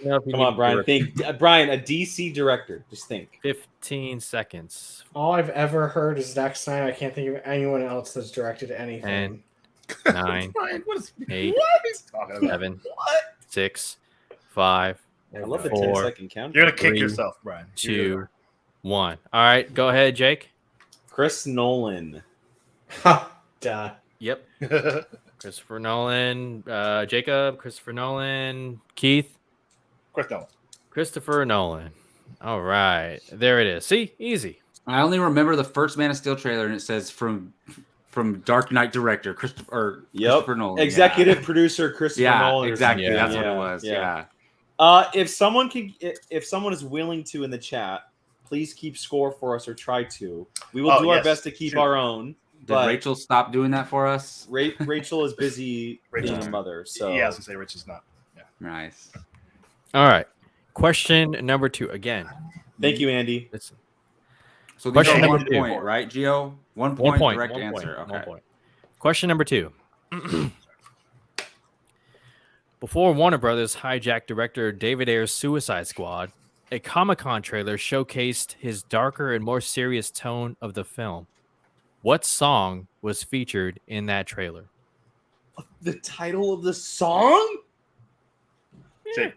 Come on, Brian. Think, Brian, a DC director. Just think. 15 seconds. All I've ever heard is Zack Snyder. I can't think of anyone else that's directed anything. And 9, Brian, what is 8, what he's talking about? 7, What? 6, 5, I love the 4, 10-second count. You're gonna kick 3, yourself, Brian. 2, 1. All right, go ahead, Jake. Chris Nolan. Ha! Duh. Yep. You're Christopher Nolan. Jacob. Christopher Nolan. Keith. Chris Nolan. Christopher Nolan. All right, there it is. See, easy. I only remember the first Man of Steel trailer, and it says from Dark Knight director Christopher Nolan. Executive producer Christopher Yeah, Nolan. or exactly. something. That's what it was. Yeah. If someone is willing to in the chat, please keep score for us or try to. We will do our yes. best to keep Shoot. our own. Did But Rachel stop doing that for us? Rachel is busy Rachel. being a mother. So Yeah, I was gonna say Rich is not. Yeah. Nice. All right. Question number 2 again. thank you, Andy. Listen. So these Question are number 1 2. point, right, Gio? 1 1 point, point. direct 1 answer. point. Okay. 1 point. Question number 2. Before Warner Brothers hijacked director David Ayer's Suicide Squad, a Comic-Con trailer showcased his darker and more serious tone of the film. What song was featured in that trailer? The title of the song? Jake,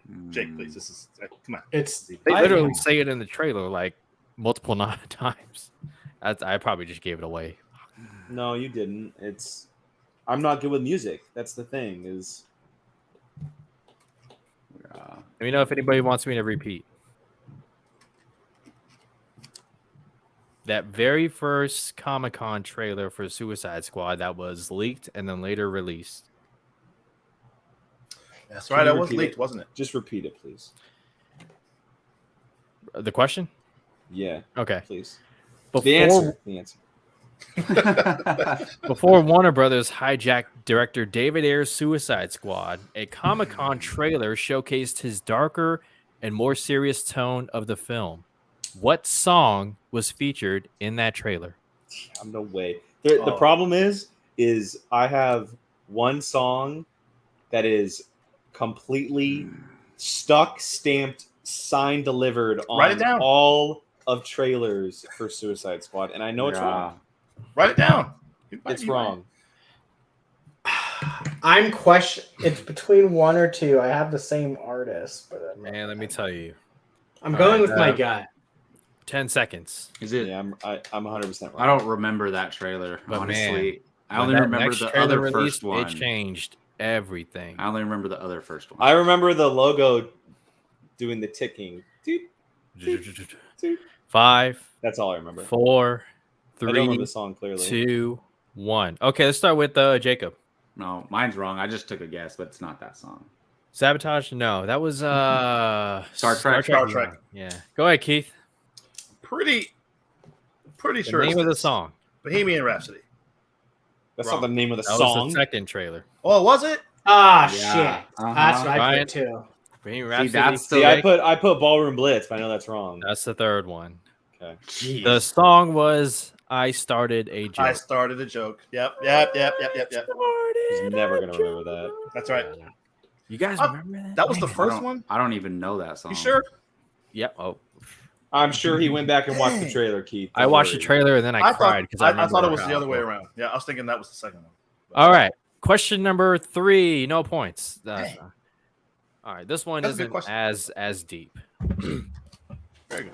please. This is come on. It's They literally say it in the trailer like multiple times. I probably just gave it away. No, you didn't. I'm not good with music. That's the thing. Let me know if anybody wants me to repeat. That very first Comic-Con trailer for Suicide Squad that was leaked and then later released. That's Can right. you That was repeat leaked, it? wasn't it? Just repeat it, please. The question? Yeah, Okay. please. Before, The answer. The answer. Before Warner Brothers hijacked director David Ayer's Suicide Squad, a Comic-Con trailer showcased his darker and more serious tone of the film. What song was featured in that trailer? No way. The problem is I have one song that is completely stuck, stamped, signed, delivered Write it on down. all of trailers for Suicide Squad, and I know it's wrong. Write it down. You might It's be right. wrong. I'm It's between 1 or 2. I have the same artist, but Man, let me tell you. I'm going right, with my gut. 10 seconds. Is it? Yeah, I'm 100% wrong. I don't remember that trailer. But honestly, I When only that remember next the trailer other released, first one. It changed everything. I only remember the other first one. I remember the logo doing the ticking. Doot, 5, That's all I remember. 4, I don't remember 3, the song clearly. 2, 1. Okay, let's start with Jacob. No, mine's wrong. I just took a guess, but it's not that song. Sabotage? No, that was Star Trek. Star Trek. Yeah. Go ahead, Keith. Pretty The sure. name it's of the this. song. Bohemian Rhapsody. That's Wrong. not the name of the That song. was the second trailer. Oh, was it? Ah, Yeah. shit. That's what I Ryan? put too. Bohemian See, Rhapsody. that's See, the I put Ballroom Blitz, but I know that's wrong. That's the third one. Okay. Jeez. The song was "I Started a Joke." I started a joke. Yep. He's never gonna remember that. That's right. You guys Oh, remember that? That was the I first don't- one. I don't even know that song. You sure? Yep. Oh, I'm sure he went back and watched the trailer, Keith. I Don't watched the worry. trailer and then I cried because I, thought it was remembered the other way how- around. Yeah, I was thinking that was the second one. All right. Question number 3. No points. Dang. All right. This one That's a good isn't question. as deep. Very good.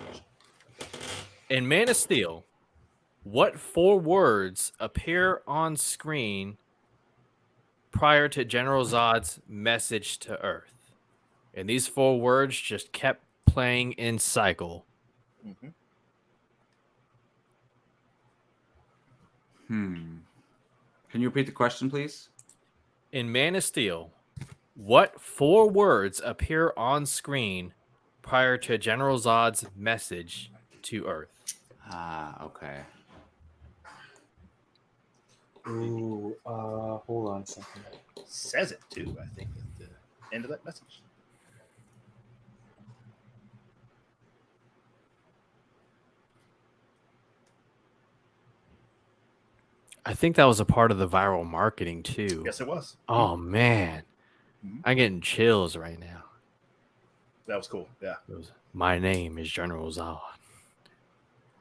In Man of Steel, what 4 words appear on screen prior to General Zod's message to Earth? And these 4 words just kept playing in cycle. Mhm. Can you repeat the question, please? In Man of Steel, what 4 words appear on screen prior to General Zod's message to Earth? Ah, okay. Ooh, hold on a second. Says it too. I think at the end of that message. I think that was a part of the viral marketing too. Yes, it was. Oh man, Mhm. I'm getting chills right now. That was cool. Yeah. It was, my name is General Zod.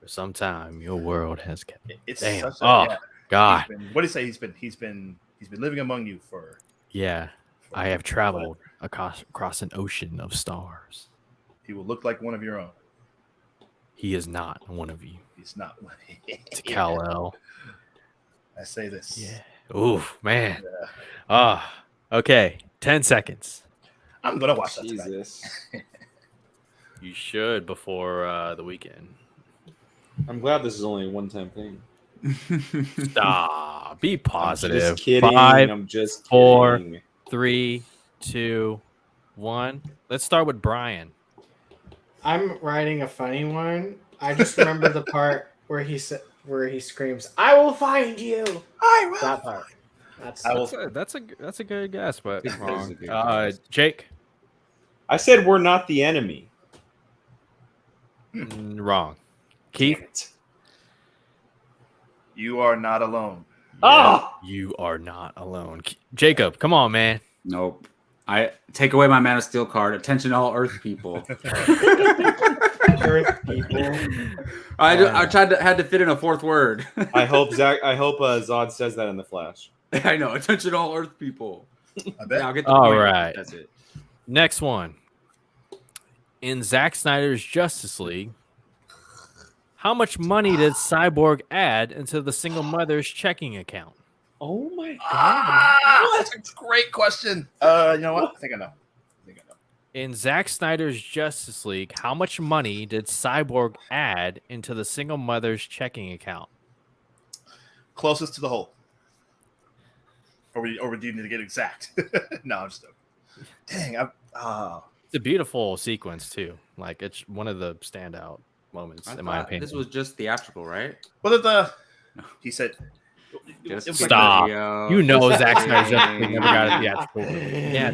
For some time, your world has kept. It's Damn. such a, Oh yeah. God. What do you say? He's been He's been living among you for. Yeah, I have traveled across an ocean of stars. He will look like one of your own. He is not one of you. He's not. To Kal-El. I say this. Yeah. Ooh, man. Yeah. Ah. Okay. 10 seconds. I'm gonna watch that tonight. Jesus. You should before the weekend. I'm glad this is only a one-time thing. Stop. Be positive. I'm just kidding. 5, I'm just 4, kidding. 3, 2, 1. Let's start with Brian. I'm writing a funny one. I just remember the part where he screams, "I will find you." That part. That's a good guess, but That is a wrong. good guess. Jake. I said we're not the enemy. Wrong. Keith. Damn it. You are not alone. Ah! You are not alone. Jacob, come on, man. Nope. I take away my Man of Steel card. Attention, all Earth people. Earth people. I had to fit in a fourth word. I hope Zod says that in the Flash. I know. Attention, all Earth people. I bet. Yeah, I'll get the All point. right. That's it. Next one. In Zack Snyder's Justice League, how much money did Cyborg add into the single mother's checking account? Oh my god. That's a great question. You know what? I think I know. In Zack Snyder's Justice League, how much money did Cyborg add into the single mother's checking account? Closest to the hole. Or do you need to get exact? No, I'm just joking. Dang, It's a beautiful sequence too. Like it's one of the standout moments in my opinion. This was just theatrical, right? he said Just it was Stop. video. You know Zack Snyder's Justice League never got a theatrical. Yeah,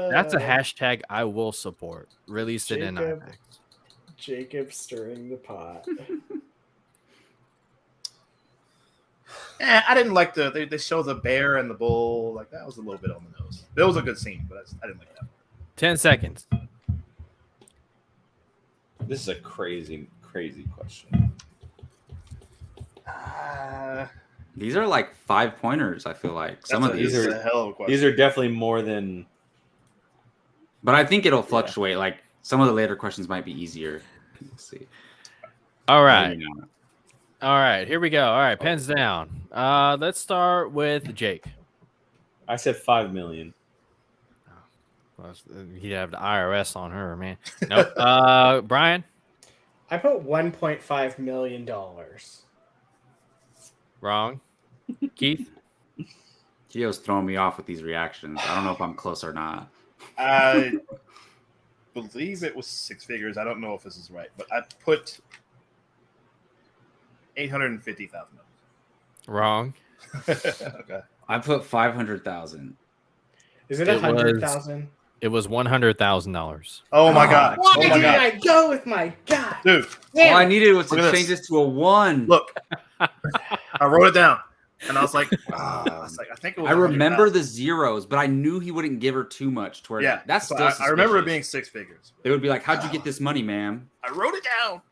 that's a hashtag I will support. Release it in Jacob. IMAX. Jacob stirring the pot. I didn't like they show the bear and the bull. Like that was a little bit on the nose. That was a good scene, but I didn't like that. 10 seconds. This is a crazy question. These are like 5-pointers. I feel like some of these are a hell of a question. These are definitely more than. but I think it'll fluctuate. Like some of the later questions might be easier. Let's see. All right. Maybe not. All right. Here we go. All right. Pens down. Let's start with Jake. I said 5 million. Well, he'd have the IRS on her, man. Nope. Brian. I put $1.5 million. Wrong. Keith. Gio's throwing me off with these reactions. I don't know if I'm close or not. I believe it was 6 figures. I don't know if this is right, but I put $850,000. Wrong. Okay. I put 500,000. Is it It was- 100,000? It was $100,000. Oh my god! Why Oh my did god, I go with my god? dude! Damn. All I needed was to Look at change this. this to a 1. Look, I wrote it down, and I was like, I think it was. I remember 100,000. the zeros, but I knew he wouldn't give her too much. To where Yeah, that's so still. I remember it suspicious. being 6 figures. They would be like, "How'd you get this money, ma'am?" I wrote it down.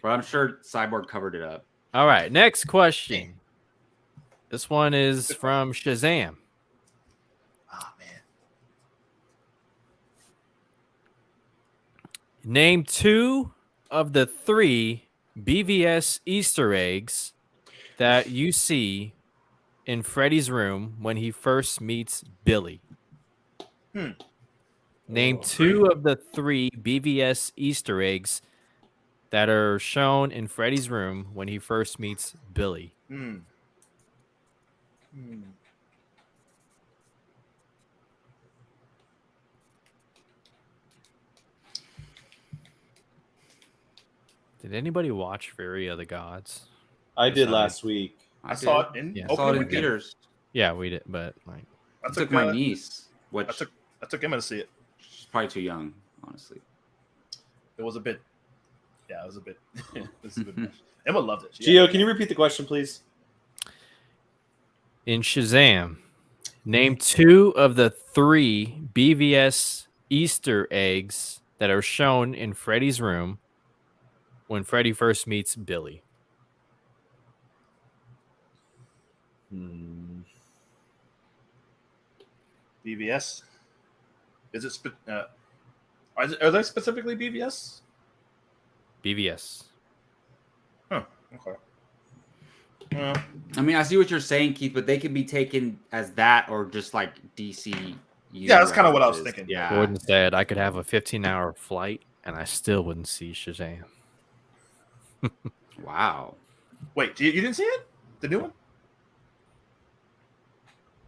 But I'm sure Cyborg covered it up. All right. Next question. This one is from Shazam. Oh man, Name 2 of the 3 BVS Easter eggs that you see in Freddy's room when he first meets Billy. Name 2 of the 3 BVS Easter eggs that are shown in Freddy's room when he first meets Billy. Did anybody watch Fury of the Gods? I did last week. I saw it in. Yeah. I saw it in weekend. theaters. Yeah, we did, but like I I took my niece, which I took Emma to see it. she's probably too young, honestly. It was a bit. Yeah, it was a bit. It was a bit much. Emma loved it. Gio, can you repeat the question, please? in Shazam, name 2 of the 3 BVS Easter eggs that are shown in Freddy's room when Freddy first meets Billy. BVS. Is it? Are they specifically BVS? BVS. Huh. Okay. I mean, I see what you're saying, Keith, but they can be taken as that or just like DCEU. Yeah, that's kind of what I was references. thinking. Yeah. Gordon said I could have a 15-hour flight and I still wouldn't see Shazam. Wow. Wait, you didn't see it? The new one?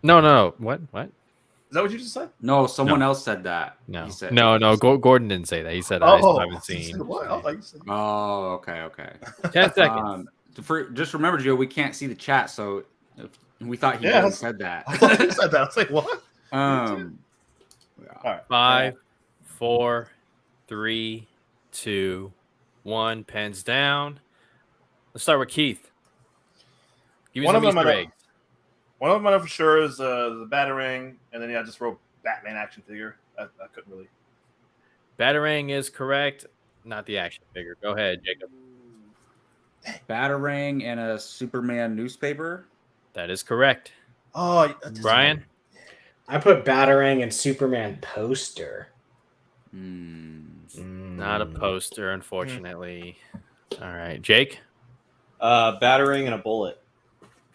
No. What? Is that what you just said? No, someone else said that. No. He said, No. Gordon didn't say that. He said I still haven't you seen. said what? I thought you said. Oh, okay. 10 seconds. Just remember, Joe, we can't see the chat, so we thought he Yeah, said that. I thought you said that. I was like, what? Yeah. All right. 5, 4, 3, 2, 1. Pens down. Let's start with Keith. Give me One some of them Easter I know. eggs. One of them I know for sure is the Batarang, and then I just wrote Batman action figure. I couldn't really. Batarang is correct, not the action figure. Go ahead, Jacob. Batarang and a Superman newspaper. That is correct. Oh, Brian? I put Batarang and Superman poster. Not a poster, unfortunately. All right. Jake? Battering and a bullet.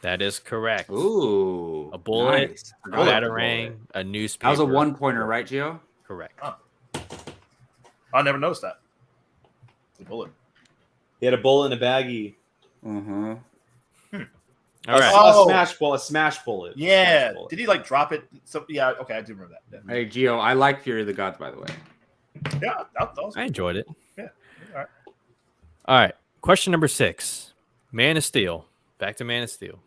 That is correct. Ooh. A bullet, Nice. a Forgot about the batarang, bullet. a newspaper. That was a 1-pointer, right, Gio? Correct. I never noticed that. The bullet. He had a bullet in a baggie. Uh-huh. All right. Oh. A smash bullet. Yeah. Smash bullet. Did he like drop it? So yeah. Okay, I do remember that. Yeah. Hey, Gio, I like Fury of the Gods, by the way. Yeah, that was I enjoyed it. Yeah. All right. All right. Question number 6. Man of Steel. Back to Man of Steel.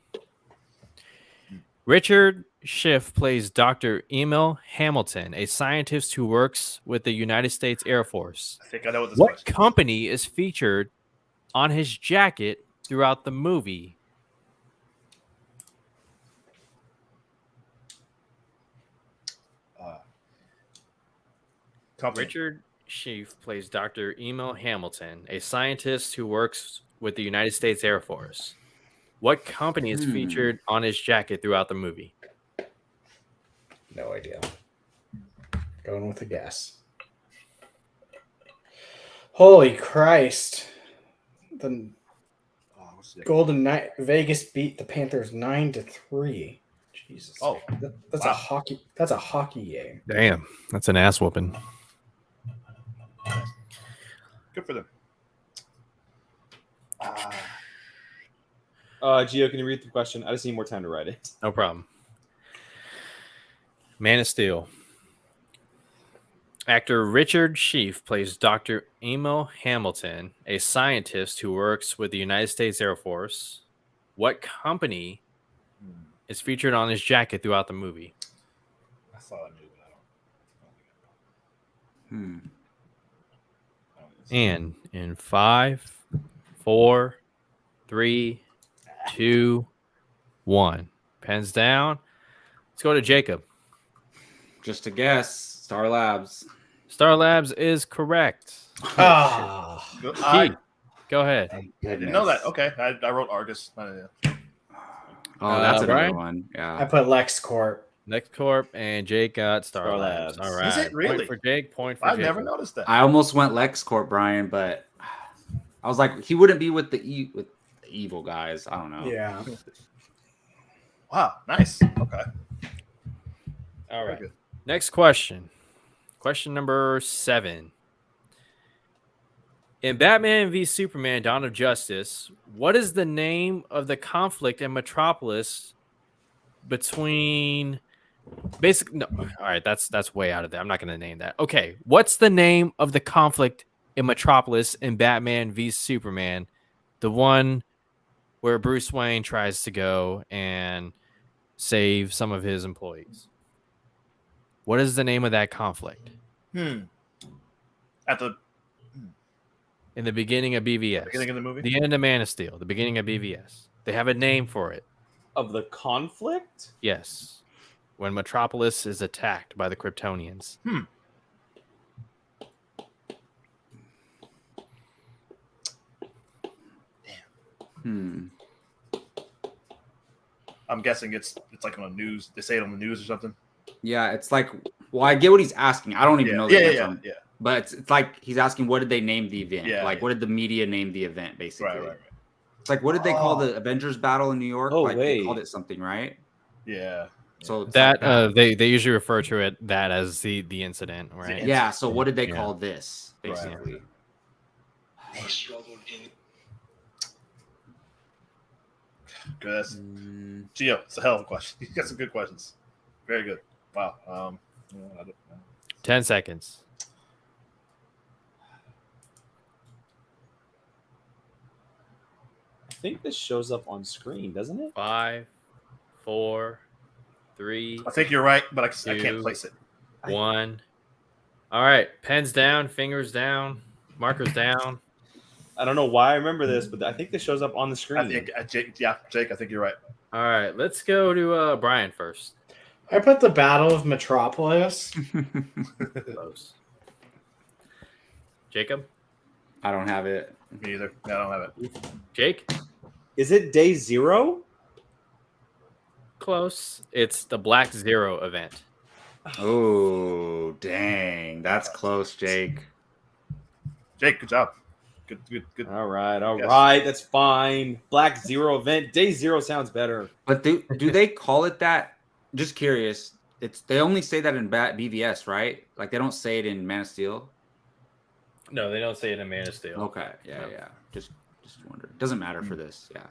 Richard Schiff plays Dr. Emil Hamilton, a scientist who works with the United States Air Force. I think I know what this What question is. company is featured on his jacket throughout the movie? Company. Richard Schiff plays Dr. Emil Hamilton, a scientist who works with the United States Air Force. What company is featured on his jacket throughout the movie? No idea. Going with a guess. Holy Christ. The Golden Knight Vegas beat the Panthers 9-3. Jesus. Oh, That's wow. a hockey game. Damn, that's an ass whooping. Good for them. Gio, can you read the question? I just need more time to write it. No problem. Man of Steel. Actor Richard Schiff plays Dr. Emil Hamilton, a scientist who works with the United States Air Force. What company is featured on his jacket throughout the movie? I thought I knew, but I don't. And in 5, 4, 3, 2, 1. Pens down. Let's go to Jacob. Just a guess. Star Labs. Star Labs is correct. Ah. Keith, go ahead. Thank I goodness. didn't know that. Okay, I wrote Argus. Oh, that's another Brian? one. I Yeah. put LexCorp. NextCorp and Jake got Star Star Labs. Labs. All right. Is it really? Point for Jake, point for I've Jake. never noticed that. I almost went LexCorp, Brian, but I was like, he wouldn't be with the evil guys. I don't know. Yeah. Wow, nice. Okay. All Very right. good. Next question. Question number 7. In Batman v Superman Dawn of Justice, what is the name of the conflict in Metropolis between no, all right, that's way out of there. I'm not going to name that. Okay, what's the name of the conflict in Metropolis in Batman v Superman, the one where Bruce Wayne tries to go and save some of his employees? What is the name of that conflict? At the In the beginning of BVS. beginning of the movie? The end of Man of Steel. The beginning of BVS. They have a name for it. Of the conflict? Yes. When Metropolis is attacked by the Kryptonians. I'm guessing it's like on the news. They say it on the news or something. Yeah, it's like, well, I get what he's asking. I don't even know the answer. Yeah. But it's like he's asking, what did they name the event? Yeah, Like, what did the media name the event, basically? Right. It's like, what did they call the Avengers battle in New York? Oh, like, they wait. called it something, right? Yeah. So it's That, like they usually refer to that as the incident, right? yeah. So what did they Yeah. call this, basically? Good. Gio, it's a hell of a question. You got some good questions. Very good. Wow. I don't know. 10 seconds. I think this shows up on screen, doesn't it? 5, 4, 3, I think you're right, but I can't Two. place it. 1. All right, pens down, fingers down, markers down. I don't know why I remember this, but I think this shows up on the screen. I think Jake, I think you're right. All right, let's go to Brian first. I put the Battle of Metropolis. Close. Jacob? I don't have it. Me either. No, I don't have it. Jake? Is it day 0? Close. It's the Black Zero event. Oh, dang. That's close, Jake. Jake, good job. Good. All right. Yes. That's fine. Black Zero event. Day 0 sounds better. But do they call it that? Just curious. They only say that in BVS, right? Like they don't say it in Man of Steel. No, they don't say it in Man of Steel. Okay. Yeah. Just wonder. Doesn't matter for this. Yeah.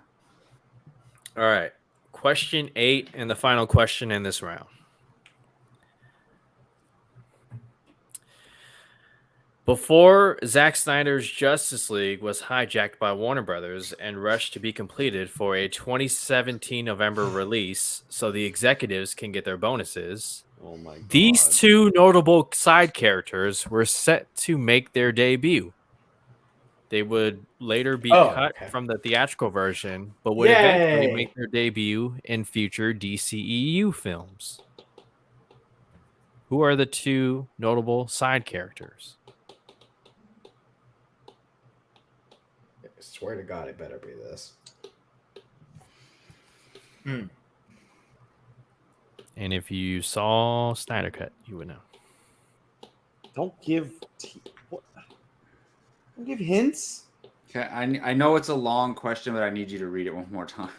All right. Question 8 and the final question in this round. Before Zack Snyder's Justice League was hijacked by Warner Brothers and rushed to be completed for a 2017 November release so the executives can get their bonuses, Oh my god. these two notable side characters were set to make their debut. They would later be cut from the theatrical version, but would eventually make their debut in future DCEU films. Who are the two notable side characters? I swear to God, it better be this. And if you saw Snyder Cut, you would know. Don't give hints. Okay. I know it's a long question, but I need you to read it one more time.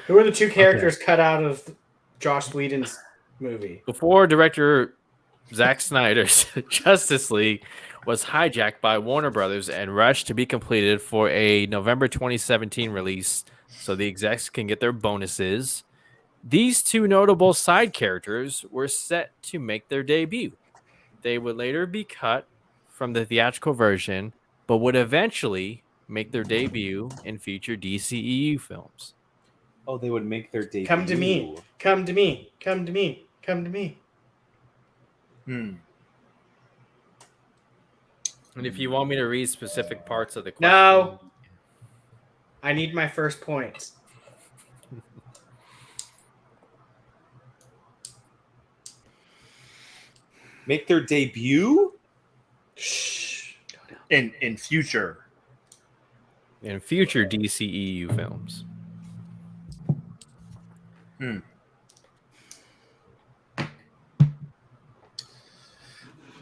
Who are the two characters cut out of Joss Whedon's movie? Before director Zack Snyder's Justice League was hijacked by Warner Brothers and rushed to be completed for a November 2017 release so the execs can get their bonuses, these two notable side characters were set to make their debut. They would later be cut from the theatrical version, but would eventually make their debut in future DCEU films. Oh, they would make their debut. Come to me. Come to me. Come to me. Come to me. And if you want me to read specific parts of the question, No. I need my first points. Make their debut? Shh. In future. in future DCEU films.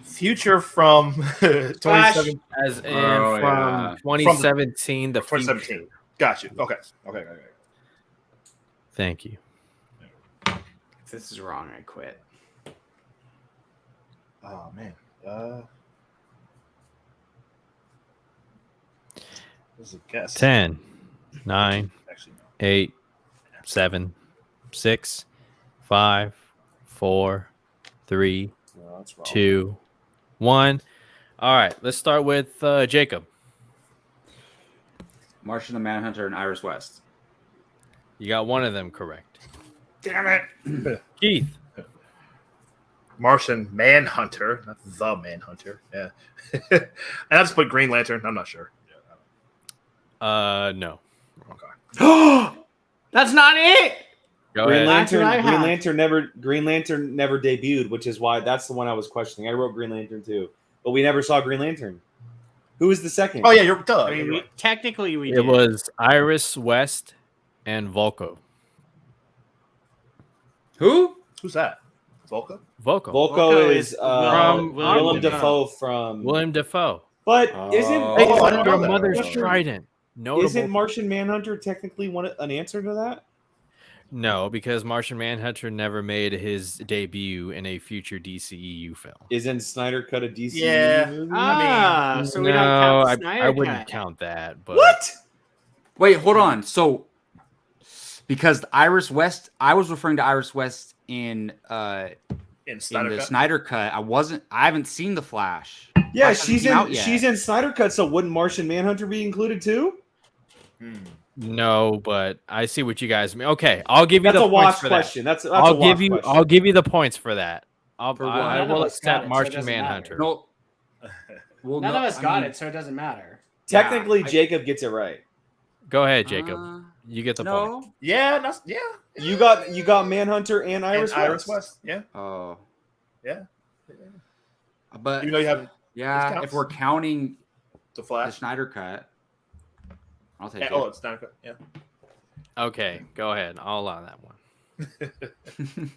Future from 2017. As in from 2017, the 2017. future. Got you. Okay. Thank you. If this is wrong, I quit. Oh man. This is a guess. 10, 9, Actually, no. 8, 7, 6, 5, 4, 3, No, that's wrong. 2, 1. All right, let's start with Jacob. Martian the Manhunter and Iris West. You got one of them correct. Damn it. Keith. Martian Manhunter, not the Manhunter. Yeah. And I just put Green Lantern. I'm not sure. No. Okay. That's not it. Go Green ahead. Lantern never debuted, which is why that's the one I was questioning. I wrote Green Lantern too, but we never saw Green Lantern. Who was the second? Oh yeah, you're duh. I mean, You're right. technically we It did. was Iris West and Volko. Who? Who's that? Volca? Volko. Volko is from Willem Dafoe from. William Defoe. But isn't Hey, I didn't know Your that. mother's Isn't trident. Notable. Martian Manhunter technically an answer to that? No, because Martian Manhunter never made his debut in a future DCEU film. Isn't Snyder Cut a DC Yeah. movie? So we don't count the Snyder I wouldn't Cut. count that. But What? Wait, hold on. So, because Iris West, I was referring to Iris West in In Snyder the Cut. Snyder Cut. I haven't seen the Flash. Yeah, Flash hasn't she's came out in yet. she's in Snyder Cut, so wouldn't Martian Manhunter be included too? No, but I see what you guys mean. Okay, I'll give you That's the a points wash for question. that. That's I'll a give wash you. question. I'll give you the points for that. For what? I None will of us got accept it, so it Martian doesn't Manhunter. No. Well, None no, of us I got mean, it, so it doesn't matter. Technically, Yeah, Jacob gets it right. Go ahead, Jacob. You get the point. No. Yeah, that's yeah. You got Manhunter and And Iris Iris West. West. Yeah. Oh. Yeah. But Even though you have yeah, counts. if we're counting the the Flash. Snyder Cut, I'll take Yeah, it. oh, it's Snyder Cut. Yeah. Okay, go ahead. I'll allow that one.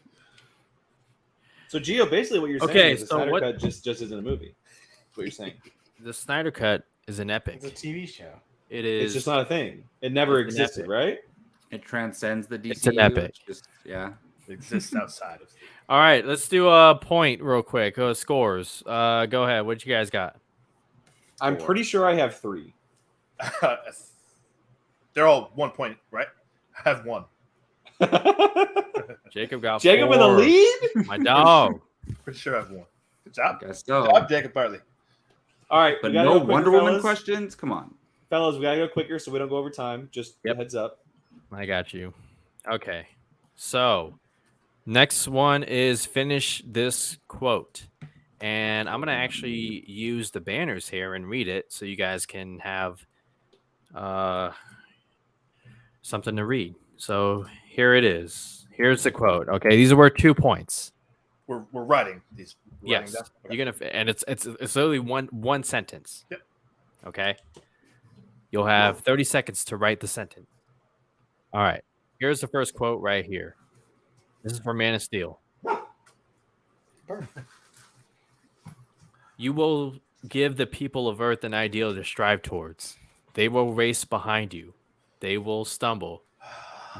So Gio, basically what you're saying Okay, is the so Snyder what- Cut just isn't a movie. That's what you're saying. The Snyder Cut is an epic. It's a TV show. It is. It's just not a thing. It never It's an existed, epic. right? It transcends the DCU. It's an epic. Just, yeah. It exists outside of All right, let's do a point real quick. Scores. Go ahead. What you guys got? I'm pretty sure I have 3. They're all 1 point, right? I have 1. Jacob got Jacob in the 4. lead? My dog. Pretty sure I have 1. Good job. Guess Good so. job, Jacob Bartley. All right, But we gotta no go quicker, Wonder Woman fellas. questions? Come on. Fellas, we gotta go quicker so we don't go over time. Just a Yep. heads up. I got you. Okay. So, next one is finish this quote. And I'm going to actually use the banners here and read it so you guys can have something to read. So, here it is. Here's the quote. Okay, these are worth 2 points. We're writing these. We're writing Yes. down. Okay. You're going to and it's literally one sentence. Yep. Okay? You'll have 30 seconds to write the sentence. All right. Here's the first quote right here. This is from Man of Steel. You will give the people of Earth an ideal to strive towards. They will race behind you. They will stumble.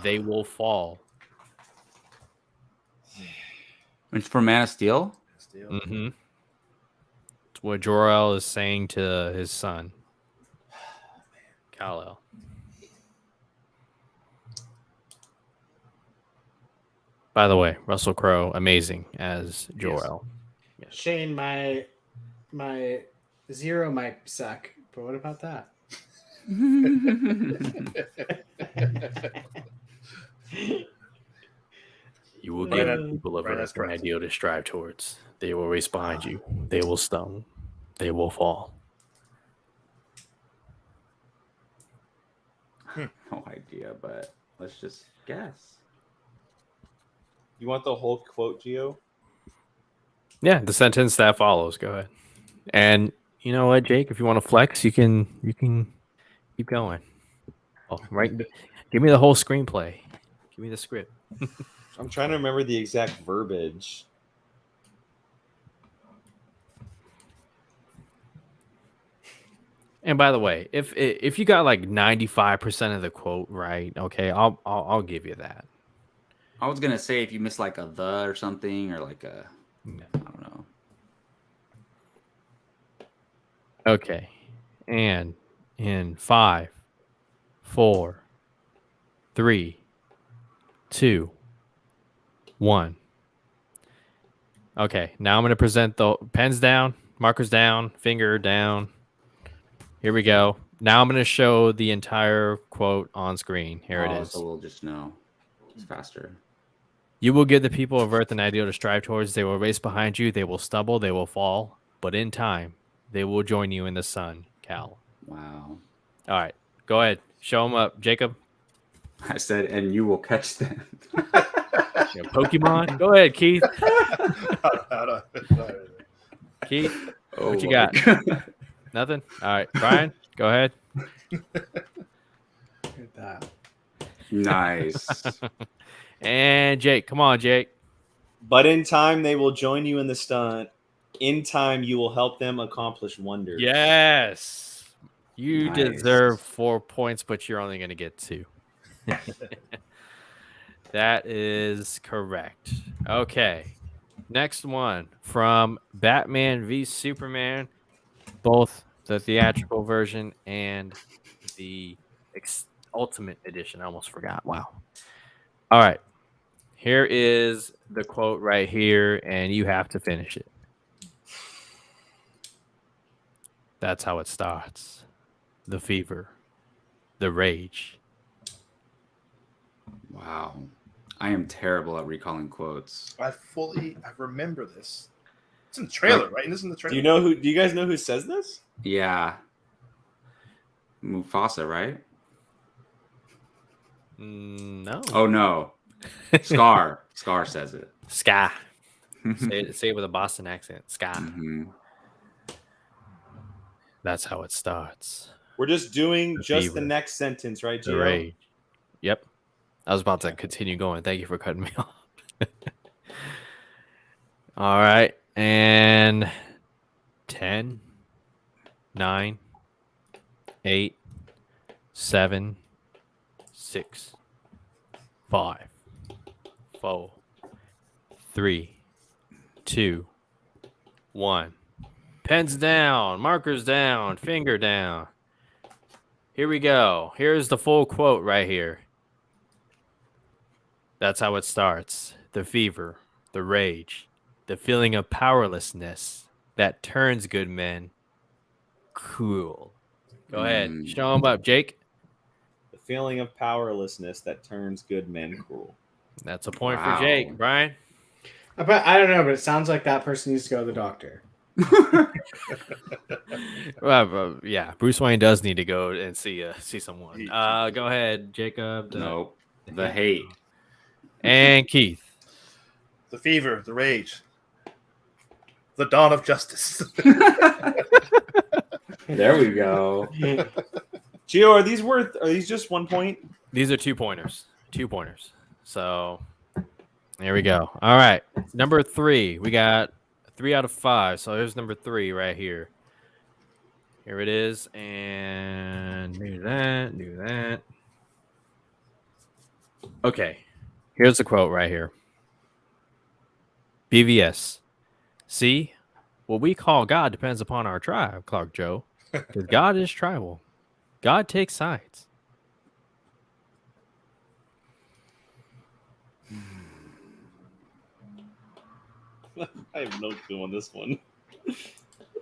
They will fall. It's for Man of Steel? Steel. Mm-hmm. It's what Jor-El is saying to his son, Kal-El. By the way, Russell Crowe, amazing as Jor-El. Shane, my 0 might suck, but what about that? You will Right, give the people of right, Earth that's an correct. ideal to strive towards. They will race behind you. They will stumble. They will fall. No idea, but let's just guess. You want the whole quote, Gio? Yeah, the sentence that follows. Go ahead. And you know what, Jake? If you want to flex, you can keep going. Oh, right. Give me the whole screenplay. Give me the script. I'm trying to remember the exact verbiage. And by the way, if you got like 95% of the quote right, okay, I'll give you that. I was gonna say if you miss like a the or something or like a No. I don't know. Okay. And in 5, 4, 3, 2, 1. Okay, now I'm going to present the pens down, markers down, finger down. Here we go. Now I'm going to show the entire quote on screen. Here it is. So we'll just know. It's faster. You will give the people of Earth an ideal to strive towards. They will race behind you. They will stumble. They will fall. But in time, they will join you in the sun, Cal. Wow. All right. Go ahead. Show them up. Jacob. I said, and you will catch them. You know, Pokemon. Go ahead, Keith. Keith, Oh, what you my got? God. Nothing? All right. Brian, go ahead. At that. Nice. And Jake. Come on, Jake. But in time, they will join you in the stunt. In time, you will help them accomplish wonders. Yes. You Nice. deserve 4 points, but you're only going to get 2. That is correct. Okay. Next one from Batman v Superman, both the theatrical version and the Ultimate Edition. I almost forgot. Wow. All right. Here is the quote right here, and you have to finish it. That's how it starts. The fever, the rage. Wow. I am terrible at recalling quotes. I remember this. It's in the trailer, right? This is in the trailer. Do you guys know who says this? Yeah. Mufasa, right? No. Oh no. Scar. Scar says it. Sky. Say it with a Boston accent. Sky. Mm-hmm. That's how it starts. We're just doing The just fever. the next sentence, right, The Gio? rage. Yep. I was about to continue going. Thank you for cutting me off. All right. And 10, 9, 8, 7, 6, 5, 4, 3, 2, 1. Pens down, markers down, finger down. Here we go. Here's the full quote right here. That's how it starts. The fever, the rage, the feeling of powerlessness that turns good men cruel. Go ahead. Show them up, Jake. The feeling of powerlessness that turns good men cruel. That's a point Wow. for Jake. Brian? But I don't know, but it sounds like that person needs to go to the doctor. Well, yeah, Bruce Wayne does need to go and see someone. Go ahead, Jacob. Nope. The hate. And Keith. The fever, the rage, the dawn of justice. There we go. Gio, are these just 1 point? These are 2 pointers. 2 pointers. So there we go. All right. Number 3. We got 3 out of 5. So here's number 3 right here. Here it is. And do that. Okay. Here's the quote right here. BVS. See, what we call God depends upon our tribe, Clark Joe. Because God is tribal. God takes sides. I have no clue on this one.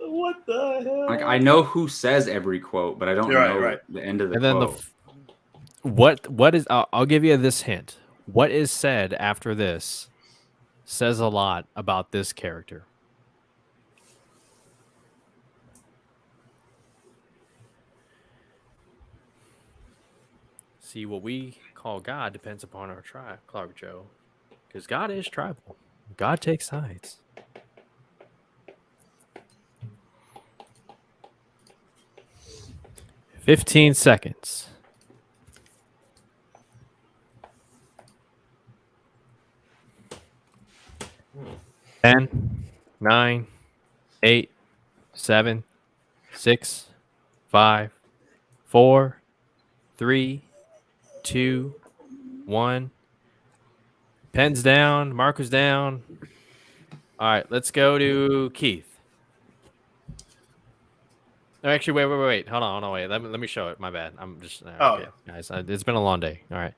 What the hell? Like I know who says every quote, but I don't know the end of the And then quote. what is? I'll give you this hint. What is said after this says a lot about this character. See, what we call God depends upon our tribe, Clark Joe, because God is tribal. God takes sides. "15 seconds. 10, 9, 8, 7, 6, 5, 4, 3, 2, 1. Pens down, markers down. All right, let's go to Keith. No, actually, wait. Hold on, wait. Let me show it. My bad. I'm just okay, guys. It's been a long day. All right.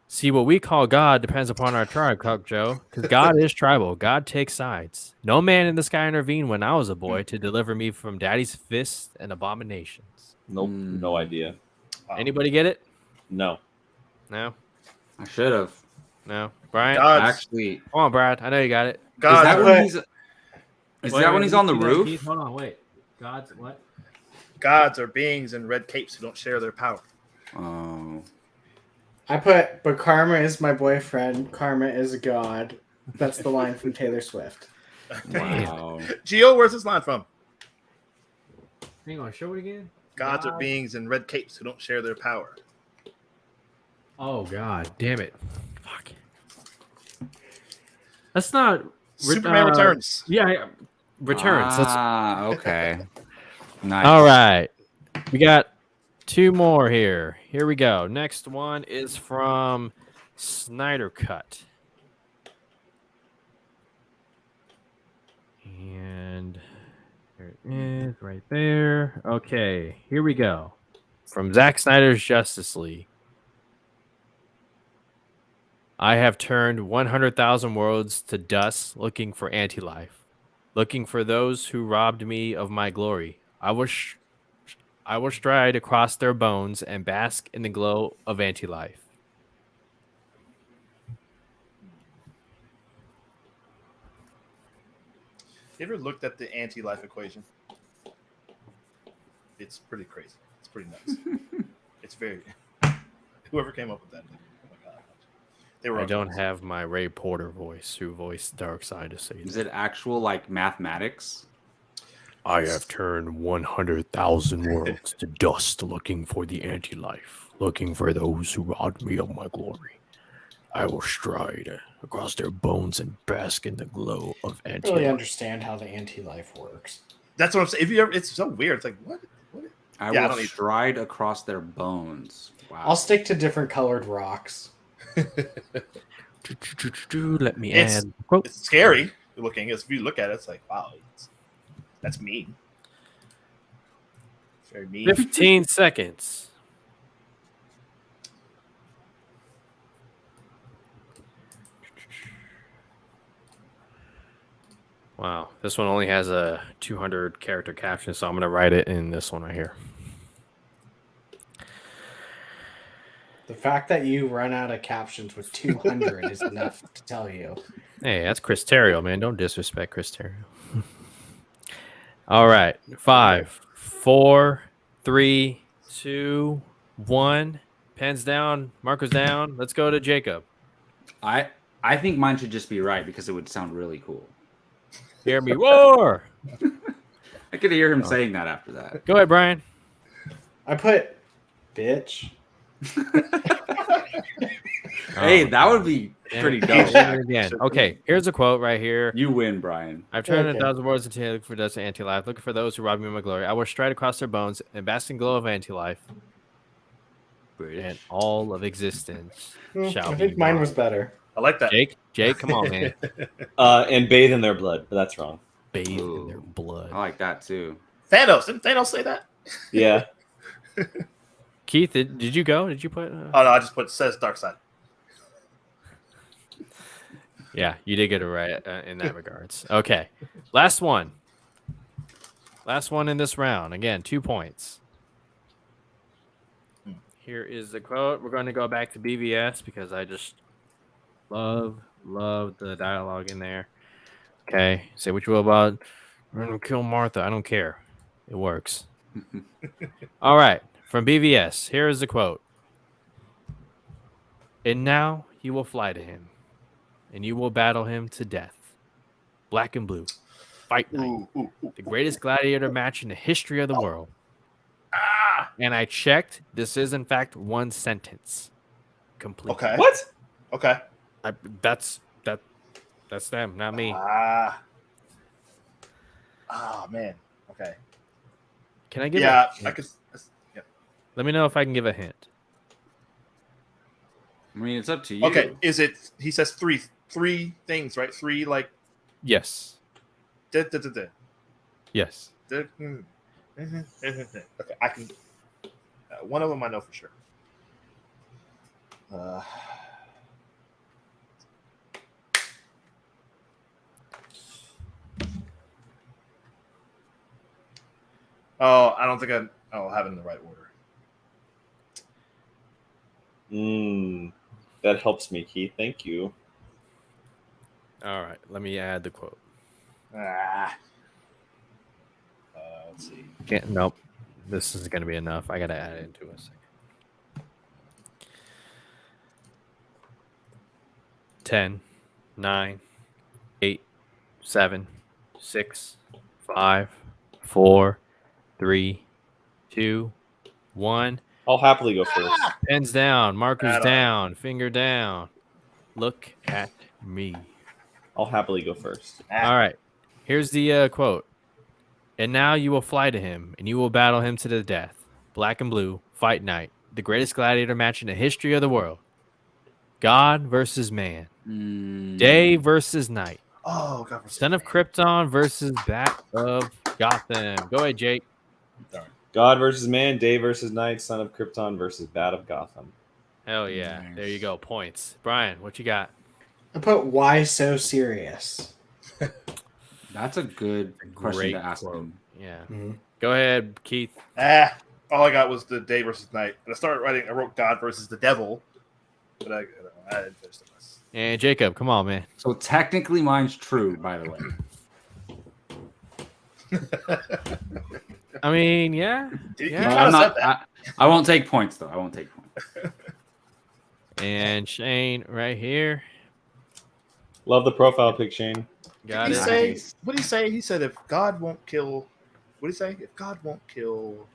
See, what we call God depends upon our tribe, Clark Joe, because God is tribal. God takes sides. No man in the sky intervened when I was a boy to deliver me from daddy's fists and abominations. Nope, no idea. Anybody get it? No. No? I should have. No? Brian? Actually, Come on, Brad. I know you got it. is that Wait, when he's on the Keith, roof? Keith, hold on, wait. God's what? Gods are beings in red capes who don't share their power. Oh. I put, but karma is my boyfriend. Karma is a god. That's the line from Taylor Swift. Wow. Gio, where's this line from? Hang on, show it again. Gods are beings in red capes who don't share their power. Oh God, damn it! Fuck. That's not Superman Returns. Yeah, Returns. Okay. Nice. All right. We got two more here. Here we go. Next one is from Snyder Cut. And there it is right there. Okay, here we go. From Zack Snyder's Justice League. I have turned 100,000 worlds to dust looking for anti-life, looking for those who robbed me of my glory. I will stride across their bones and bask in the glow of anti-life. You ever looked at the anti-life equation? It's pretty crazy. It's pretty nuts. It's very. Whoever came up with that thing. Oh my God. They were. I don't have my Ray Porter voice, who voiced Darkseid, to say Is that. it actual like mathematics? I have turned 100,000 worlds to dust looking for the anti-life, looking for those who robbed me of my glory. I will stride across their bones and bask in the glow of I don't anti-life. really understand how the anti-life works. That's what I'm saying. If you ever, it's so weird. It's like what? I Yeah, I will don't need- stride across their bones. Wow. I'll stick to different colored rocks. Let me It's- add. Quote. It's scary looking. If you look at it, it's like wow, that's mean. It's very mean. 15 seconds. Wow, this one only has a 200 character caption, so I'm going to write it in this one right here. The fact that you run out of captions with 200 is enough to tell you. Hey, that's Chris Terrio, man. Don't disrespect Chris Terrio. All right. 5, 4, 3, 2, 1. Pens down. Markers down. Let's go to Jacob. I think mine should just be right because it would sound really cool. Hear me roar. I could hear him saying that after that. Go ahead, Brian. I put bitch. Hey, that would be pretty dope. Again. Okay, here's a quote right here. You win, Brian. I've turned Okay. 1,000 words into look for dust and anti-life, looking for those who rob me of my glory. I will stride across their bones and bask in glow of anti-life, and all of existence shall I be think mine mine. was better. I like that. Jake, come on, man. And bathe in their blood, but that's wrong. Bathe in Ooh. their blood. I like that too. Thanos. Didn't Thanos say that? Yeah. Keith, did you go? Did you put? Oh no, I just put says dark side. Yeah, you did get it right in that regards. Okay, last one. Last one in this round. Again, 2 points. Here is the quote. We're going to go back to BVS because I just love the dialogue in there. Okay, say what you will about we're going to kill Martha. I don't care. It works. All right, from BVS. Here is the quote. And now you will fly to him, and you will battle him to death. Black and blue. Fight night. The greatest gladiator match in the history of the world. And I checked. This is, in fact, one sentence. Complete. Okay. What? Okay. That's them, not me. Oh man. Okay. Can I give Yeah, a I could. Yeah. Let me know if I can give a hint. I mean, it's up to you. Okay. Is it? He says three things, right? Three like. Yes. Da, da, da, da. Yes. Da, okay, I can. One of them I know for sure. Oh, I don't think I'll have it in the right order. That helps me, Keith. Thank you. All right. Let me add the quote. Let's see. Nope. This is going to be enough. I got to add it into a second. 10, 9, 8, 7, 6, 5, 4, 3, 2, 1. I'll happily go first. Pens down, markers Right on. down, finger down. Look at me. I'll happily go first. All right. Here's the quote. And now you will fly to him, and you will battle him to the death. Black and blue, fight night. The greatest gladiator match in the history of the world. God versus man. Day versus night. Oh, God. Son of Krypton versus Bat of Gotham. Go ahead, Jake. God versus man, day versus night, son of Krypton versus bat of Gotham. Hell yeah. Nice. There you go. Points. Brian, what you got? I put why so serious? That's a good question Great to ask quote. him. Yeah. Mhm. Go ahead, Keith. All I got was the day versus night. And I wrote God versus the devil, but I didn't finish the rest. And Jacob, come on, man. So technically mine's true, by the way. I mean, yeah. You Yeah. kinda I'm said not, that. I won't take points, though. I won't take points. And Shane right here. Love the profile pic, Shane. Got Did it. he say? Nice. What did he say? He said, "If God won't kill," what did he say? If God won't kill,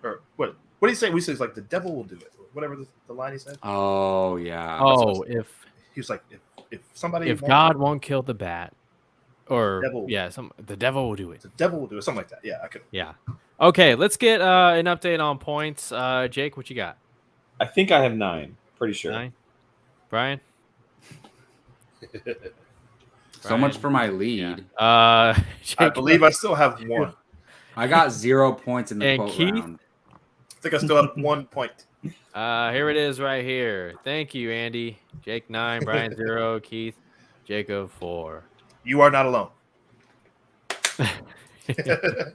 or what? What did he say? We said like the devil will do it. Whatever the line he said. Oh, yeah. Oh, if He was like, if somebody, if won't God kill won't kill the bat, or Devil. the devil will do it. it, the devil will do it. Something like that. Yeah, I could. Yeah. Okay, let's get an update on points. Jake, what you got? I think I have 9. Pretty sure. 9. Brian. So much for my lead. Yeah. Jake, I believe I still have one. I got 0 points in the And quote Keith? round. I think I still have 1 point. Here it is right here. Thank you, Andy. Jake 9, Brian 0, Keith, Jacob 4. You are not alone. That's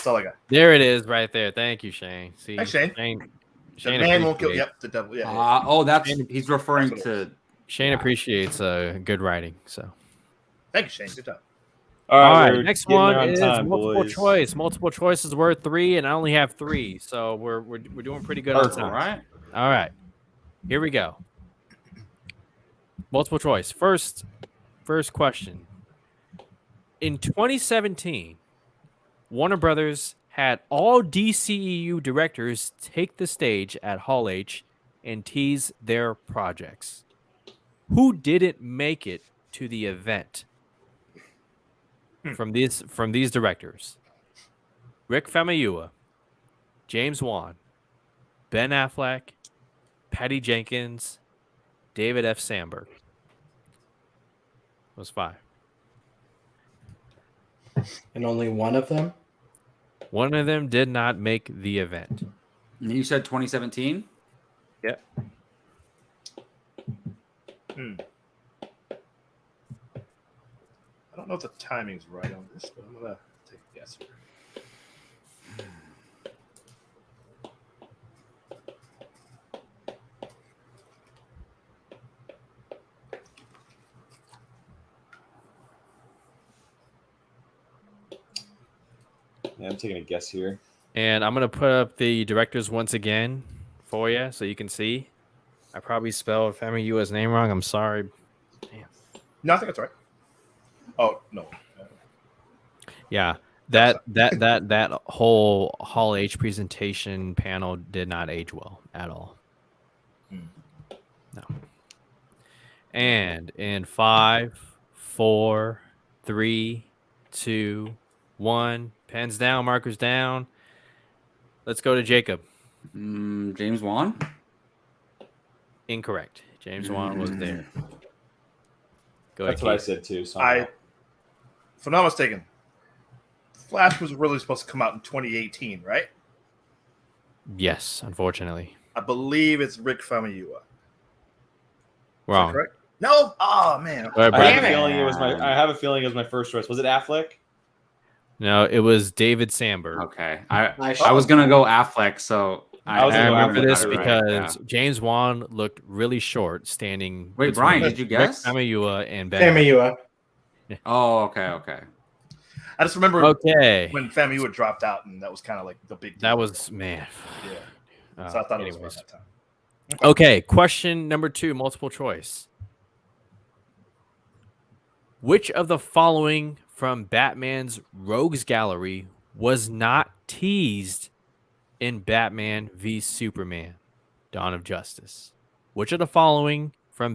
all I got. There it is right there. Thank you, Shane. See, Thanks, Shane. The Shane man won't kill. appreciates- Yep, the devil. Yeah. Oh, he's referring That's what it to. Shane Yeah. appreciates good writing. So, Thank you, Shane. Good job. All all right. we're Next getting one there on is time, multiple boys. choice. Multiple choice is worth 3, and I only have 3, so we're doing pretty good on Perfect. time. All right. All right, here we go. Multiple choice. First question. In 2017, Warner Brothers had all DCEU directors take the stage at Hall H and tease their projects. Who didn't make it to the event from these directors? Rick Famuyiwa, James Wan, Ben Affleck, Patty Jenkins, David F. Sandberg. That was 5. And only one of them? One of them did not make the event. And you said 2017? Yep. I don't know if the timing's right on this, but I'm gonna take a guess here. Yeah, I'm taking a guess here. And I'm going to put up the directors once again for you so you can see. I probably spelled Famuyiwa's name wrong. I'm sorry. No, I think that's right. Oh no. Yeah. That whole Hall H presentation panel did not age well at all. No. And in 5, 4, 3, 2, 1, pens down, markers down. Let's go to Jacob. James Wan? Incorrect. James Wan was there. Go That's ahead, what I Keith. said too. So If I'm not mistaken, Flash was really supposed to come out in 2018, right? Yes, unfortunately. I believe it's Rick Famuyiwa. Is that Wrong. correct? No. Oh man. Go ahead, I Brian. have a feeling it was my first choice. Was it Affleck? No, it was David Sandberg. Okay. I I was going to go Affleck, so I was I gonna go remember Affleck, this right, because James Wan looked really short standing. Wait, between Brian, did you guess? Rick Famuyiwa and Ben. Famuyiwa. Oh, okay. I just remember Okay. when Famuyiwa dropped out, and that was kind of like the big. That deal. was, man. Yeah. So I thought it was anyways. around that time. Okay, question number 2, multiple choice. Which of the following from Batman's Rogues Gallery was not teased in Batman v Superman: Dawn of Justice? Which of the following from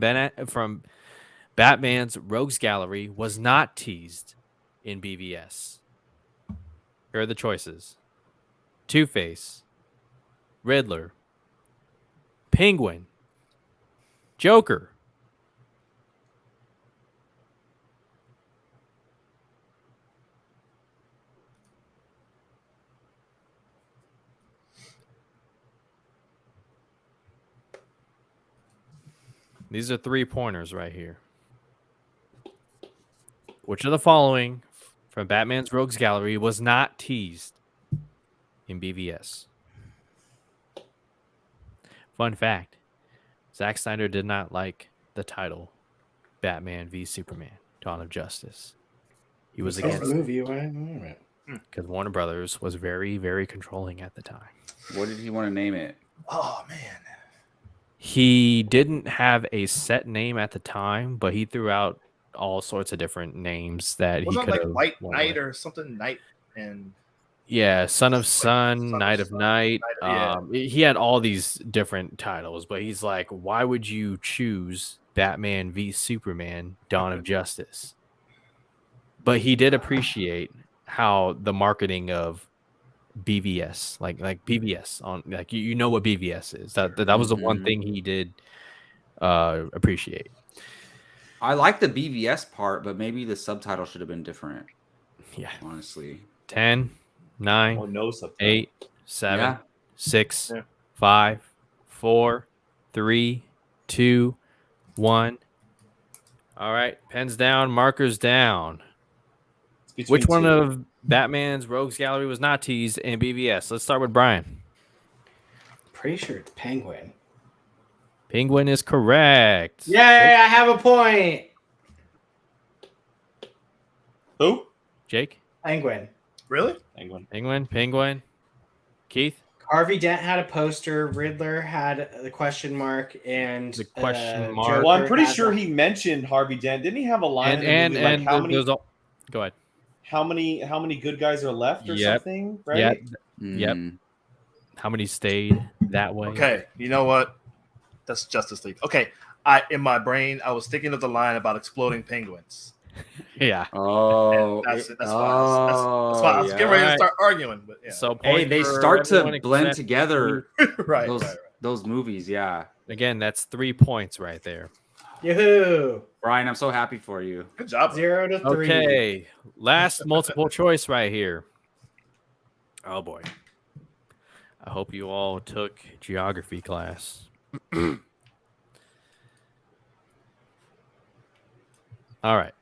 Batman's Rogues Gallery was not teased in BVS? Here are the choices: Two-Face, Riddler, Penguin, Joker. These are 3 pointers right here. Which of the following from Batman's Rogues Gallery was not teased in BVS? Fun fact: Zack Snyder did not like the title Batman v Superman: Dawn of Justice. He was against the movie. Right? because Warner Brothers was very, very controlling at the time. What did he want to name it? Oh man. He didn't have a set name at the time, but he threw out all sorts of different names that Wasn't he could it have. like White Knight or something? Night and Yeah, Son of Sun, Son of Night of Sun, Night. yeah. He had all these different titles, but he's like, why would you choose Batman v Superman: Dawn of Justice? But he did appreciate how the marketing of BVS, like BVS on, like you know what BVS is. That was the one thing he did appreciate. I like the BVS part, but maybe the subtitle should have been different. Yeah. Honestly. 10, 9, Oh, no subtitle. 8, 7, Yeah. 6, Yeah. 5, 4, 3, 2, 1. All right, pens down, markers down. It's Which between one two. of Batman's Rogues Gallery was not teased in BVS? Let's start with Brian. Pretty sure it's Penguin. Penguin is correct. Yay! I have a point. Who? Jake? Penguin. Really? Penguin. Penguin. Keith? Harvey Dent had a poster. Riddler had the question mark, and The question mark. Joker Well, I'm pretty had sure the- he mentioned Harvey Dent. Didn't he have a line And in the movie, like how many go ahead. how many good guys are left or Yep. something, right? Yep. Mm. How many stayed that way? Okay. You know what? That's Justice League. Okay. In my brain, I was thinking of the line about exploding penguins. Yeah. Oh, That's it. That's why I was getting ready to Right. start arguing. But yeah. So Hey, point they for start to everyone blend except- together. right, those right. those movies, yeah. Again, that's 3 points right there. Yoo-hoo! Brian, I'm so happy for you. Good job. 0 to 3. Okay, last multiple choice right here. Oh boy. I hope you all took geography class. All right.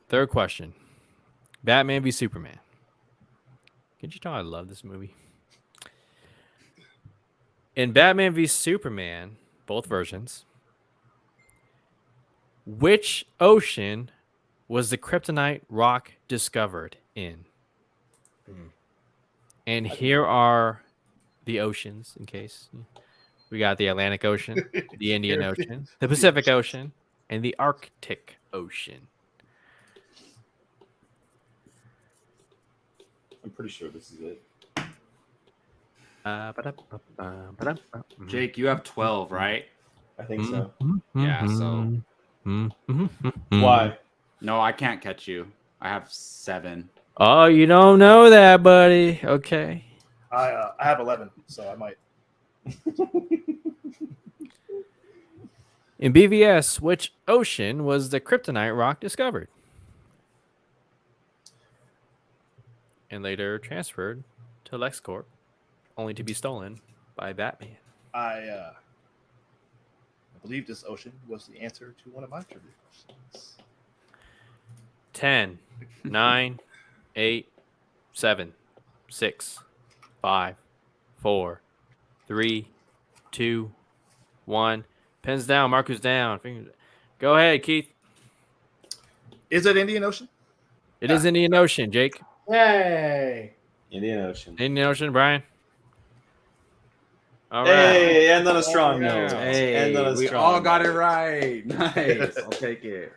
Third question. Batman v Superman. Can't you tell I love this movie? In Batman v Superman, both versions, which ocean was the kryptonite rock discovered in? And here are the oceans, in case. We got the Atlantic Ocean, the Indian Ocean, the Pacific Ocean, and the Arctic Ocean. I'm pretty sure this is it. Jake, you have 12, right? I think so. Yeah, so Why? no, I can't catch you. I have 7. Oh, you don't know that, buddy. Okay. I have 11, so I might. In BVS, which ocean was the kryptonite rock discovered? And later transferred to LexCorp, only to be stolen by Batman. I believe this ocean was the answer to one of my trivia questions. 10, 9, 8, 7, 6, 5, 4, 3, 2, 1. Pens down, markers down. Fingers. Go ahead, Keith. Is it Indian Ocean? It is Indian Ocean, Jake. Yay! Indian Ocean. Indian Ocean, Brian. All right. Hey, and on a strong note. Hey, And on a we strong all got it note. right. Nice. I'll take it.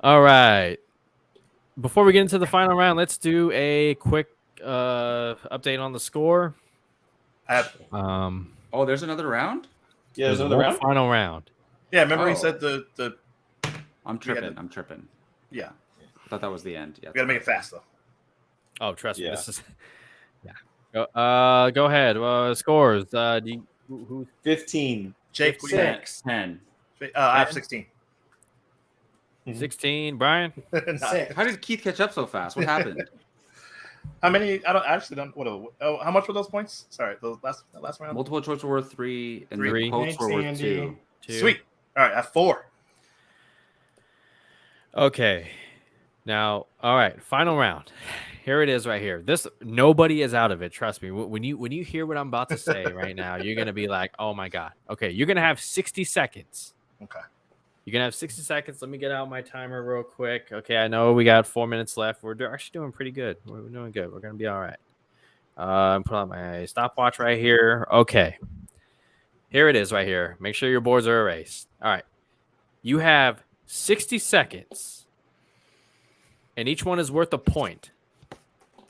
All right. before we get into the final round, let's do a quick update on the score. Oh, there's another round? Yeah, there's There's another one round. final round. Yeah, remember he Oh. said the I'm tripping. yeah. I thought that was the end. Yeah. We gotta make it fast though. Oh, trust me, Yeah. this is. Yeah. Go ahead. Scores. Who? 15. Jake, what do you think? 10. I have 16. 16. Brian. Six. How did Keith catch up so fast? What happened? How many? I actually don't. How much were those points? Sorry, those last round. Multiple choice were worth 3, and Three. the quotes were Thanks, worth Andy. 2. Sweet. All right, I have 4. Okay. Now, all right. Final round. Here it is, right here. This nobody is out of it. Trust me. When you hear what I'm about to say right now, you're gonna be like, "Oh my god." Okay, you're gonna have 60 seconds. Okay. You're gonna have 60 seconds. Let me get out my timer real quick. Okay, I know we got 4 minutes left. We're actually doing pretty good. We're doing good. We're gonna be all right. Put on my stopwatch right here. Okay. Here it is right here. Make sure your boards are erased. All right. You have 60 seconds, and each one is worth a point.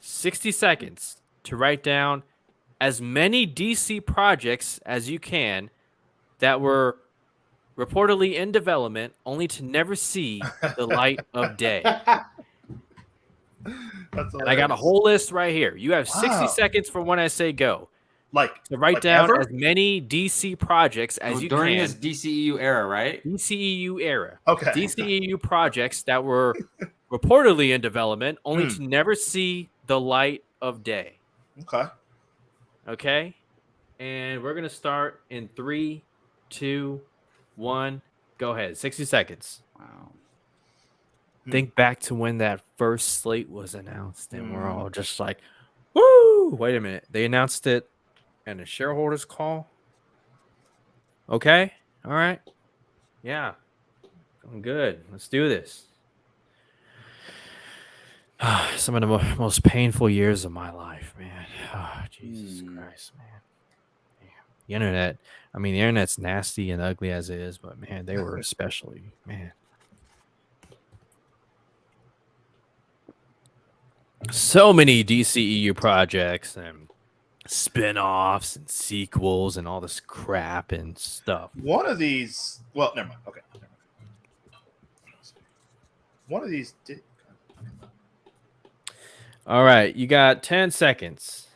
60 seconds to write down as many DC projects as you can that were reportedly in development only to never see the light of day. And I got a whole list right here. You have 60 Wow. seconds from when I say go Like to write like down ever? as many DC projects as you During can. this DCEU era, right? DCEU era. Okay. DCEU projects that were reportedly in development only to never see the light of day. Okay. Okay? And we're going to start in 3, 2, 1. Go ahead. 60 seconds. Wow. Think back to when that first slate was announced, and we're all just like, woo! Wait a minute. They announced it in a shareholders call? Okay. All right. Yeah. Going good. Let's do this. Some of the most painful years of my life, man. Oh, Jesus Christ, man. The internet, I mean, the internet's nasty and ugly as it is, but man, they were especially, man. So many DCEU projects and spin-offs and sequels and all this crap and stuff. One of these. Well, never mind. Okay. Never mind. One of these did. All right, you got 10 seconds.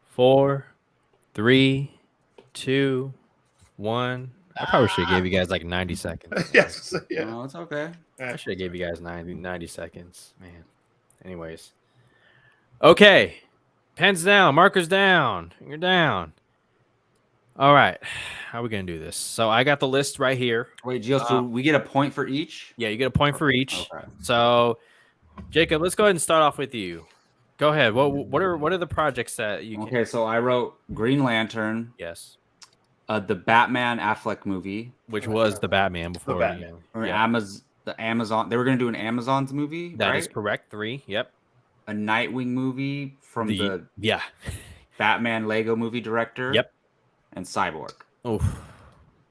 Four, 3, 2, 1. I probably should have gave you guys like 90 seconds. Yes. Yeah. No, it's okay. I should have gave you guys 90 seconds, man. Anyways. Okay. Pens down, markers down. You're down. All right. How are we going to do this? So I got the list right here. Wait, Gio, so we get a point for each? Yeah, you get a point for each. Okay. So, Jacob, let's go ahead and start off with you. Go ahead. What are the projects that you can? Okay, so I wrote Green Lantern, Yes. the Batman Affleck movie, Which was the Batman before. Batman. or Yeah. the Amazon. They were going to do an Amazon's movie, That right? is correct. 3. Yep. A Nightwing movie from the Yeah. Batman Lego movie director. Yep. And Cyborg. Oh,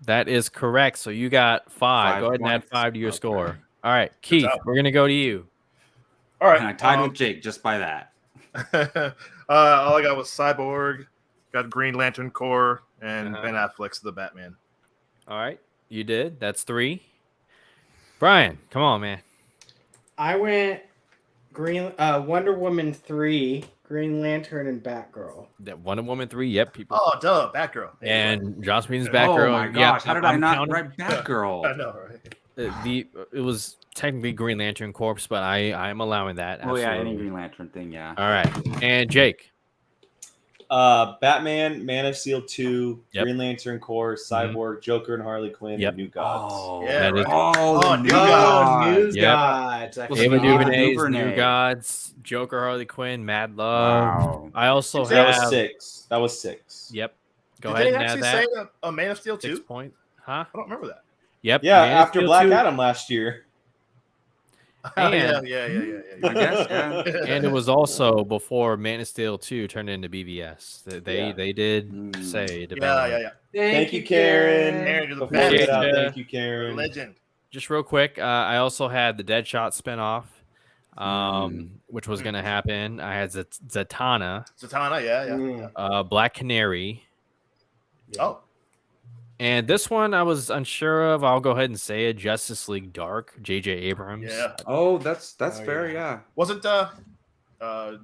that is correct. So you got 5. 5 Go ahead and add points. 5 to your Okay. score. All right, Keith, job. we're gonna go to you. All right. And I tied with Jake just by that. All I got was Cyborg, got Green Lantern Corps, and Uh-huh. Ben Affleck's The Batman. All right, you did. That's 3. Brian, come on, man. I went Wonder Woman 3, Green Lantern, and Batgirl. That Wonder Woman 3. Yep, people. Oh, duh, Batgirl. And Josh Whedon's Oh Batgirl. Oh my Yeah, gosh, how did I I'm not counting- write Batgirl? I know, right? It was technically Green Lantern Corps, but I'm allowing that. Oh yeah, any absolutely. Green Lantern thing, yeah. All right, and Jake. Batman, Man of Steel 2, Yep. Green Lantern Corps, Cyborg, Joker and Harley Quinn, Yep. and New Gods. Oh, Yeah, that is- oh, Oh, New New Gods. News Yep. Gods. I Well, Ava Ava forgot. DuVernay's DuVernay. New Gods, Joker, Harley Quinn, Mad Love. Wow. I also That have. was 6. That was 6. Yep. Go Did ahead they and add actually that. say a Man of Steel 6 too? points. Huh? I don't remember that. Yep. Yeah, Man of after Steel Black 2. Adam last year. And- I guess, yeah. And it was also before Man of Steel 2 turned into BVS. Yeah. They did Mm. say to yeah. Thank you, Karen. Aaron, you're the Before we best. get out, Yeah. thank you, Karen. Legend. Just real quick, I also had the Deadshot spinoff, which was going to happen. I had Zatanna, Zatanna, yeah. Black Canary, Oh, and this one I was unsure of. I'll go ahead and say it: Justice League Dark, J.J. Abrams. yeah. Oh, that's Oh, fair, yeah. yeah. Wasn't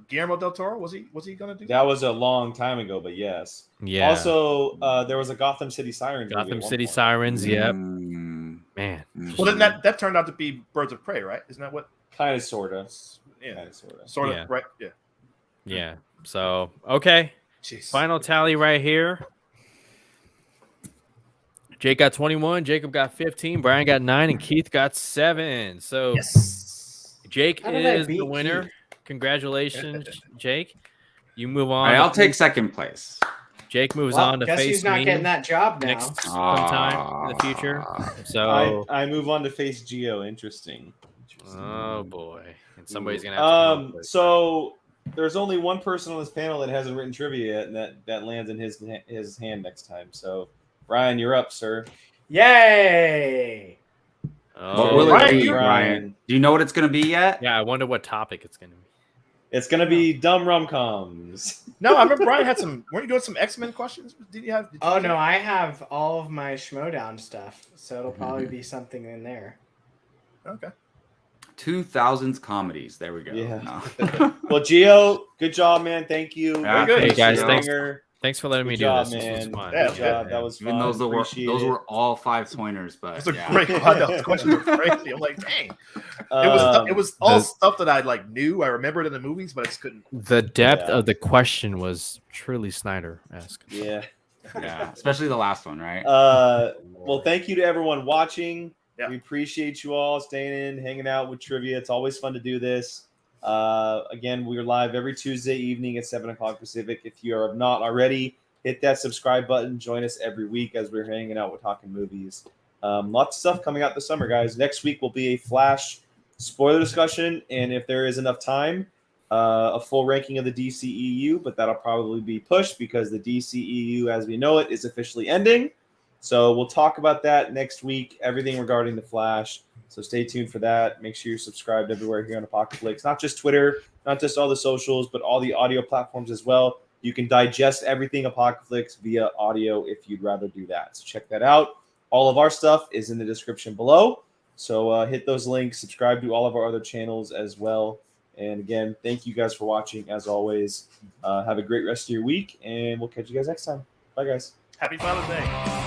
Guillermo del Toro? Was he gonna do that? That was a long time ago, but yes. Yeah. Also, there was a Gotham City Sirens. movie Gotham at one City point. Sirens. Yep. Mm. Man. Mm. Well, then that turned out to be Birds of Prey, right? Isn't that what? Kind of, sorta. Yeah, Kind of, sorta. sort of, Yeah. right? Yeah. Yeah. So okay. Jeez. Final tally right here. Jake got 21, Jacob got 15, Brian got 9, and Keith got 7. So Yes. Jake How did I is the beat winner. Keith? Congratulations, Jake. You move on. All right, to I'll take face- second place. Jake moves Well, on to guess face who's not me getting that job now? next sometime in the future. So I move on to face Geo. Interesting. oh boy. And somebody's gonna have to come up with it. So there's only one person on this panel that hasn't written trivia yet, and that lands in his hand next time. So Brian, you're up, sir. Yay! What Oh, will Brian, it be, you- Brian? Do you know what it's going to be yet? yeah, I wonder what topic it's gonna be. It's gonna be dumb rom-coms. No, I remember Brian had some. Weren't you doing some X-Men questions? Did you have? Oh no, I have all of my Schmodown stuff, so it'll probably be something in there. Okay. 2000s comedies. There we go. Yeah. No. Well, Geo, good job, man. Thank you. Yeah, good. Hey, guys, Geo. thanks. Singer. Thanks for letting Good me job, do this. This was man. fun. Yeah, Good job. That was Even fun. those Appreciate those it. were all 5 pointers, but Those are yeah. great. I know, the questions are crazy. I'm like, dang. It was all the- stuff that I like knew. I remembered in the movies, but I just couldn't. The depth Yeah. of the question was truly Snyder-esque. Yeah. Yeah, especially the last one, right? Well, thank you to everyone watching. Yeah. We appreciate you all staying in, hanging out with trivia. It's always fun to do this. Again, we're live every Tuesday evening at 7 o'clock Pacific. If you are not already, hit that subscribe button. Join us every week as we're hanging out. We're talking movies. Lots of stuff coming out this summer, guys. Next week will be a Flash spoiler discussion, and if there is enough time, a full ranking of the DCEU, but that'll probably be pushed because the DCEU, as we know it, is officially ending. So we'll talk about that next week, everything regarding the Flash. So stay tuned for that. Make sure you're subscribed everywhere here on Apocaflix, not just Twitter, not just all the socials, but all the audio platforms as well. You can digest everything Apocaflix via audio if you'd rather do that. So check that out. All of our stuff is in the description below. So hit those links, subscribe to all of our other channels as well. And again, thank you guys for watching. As always, have a great rest of your week, and we'll catch you guys next time. Bye, guys. Happy Father's Day.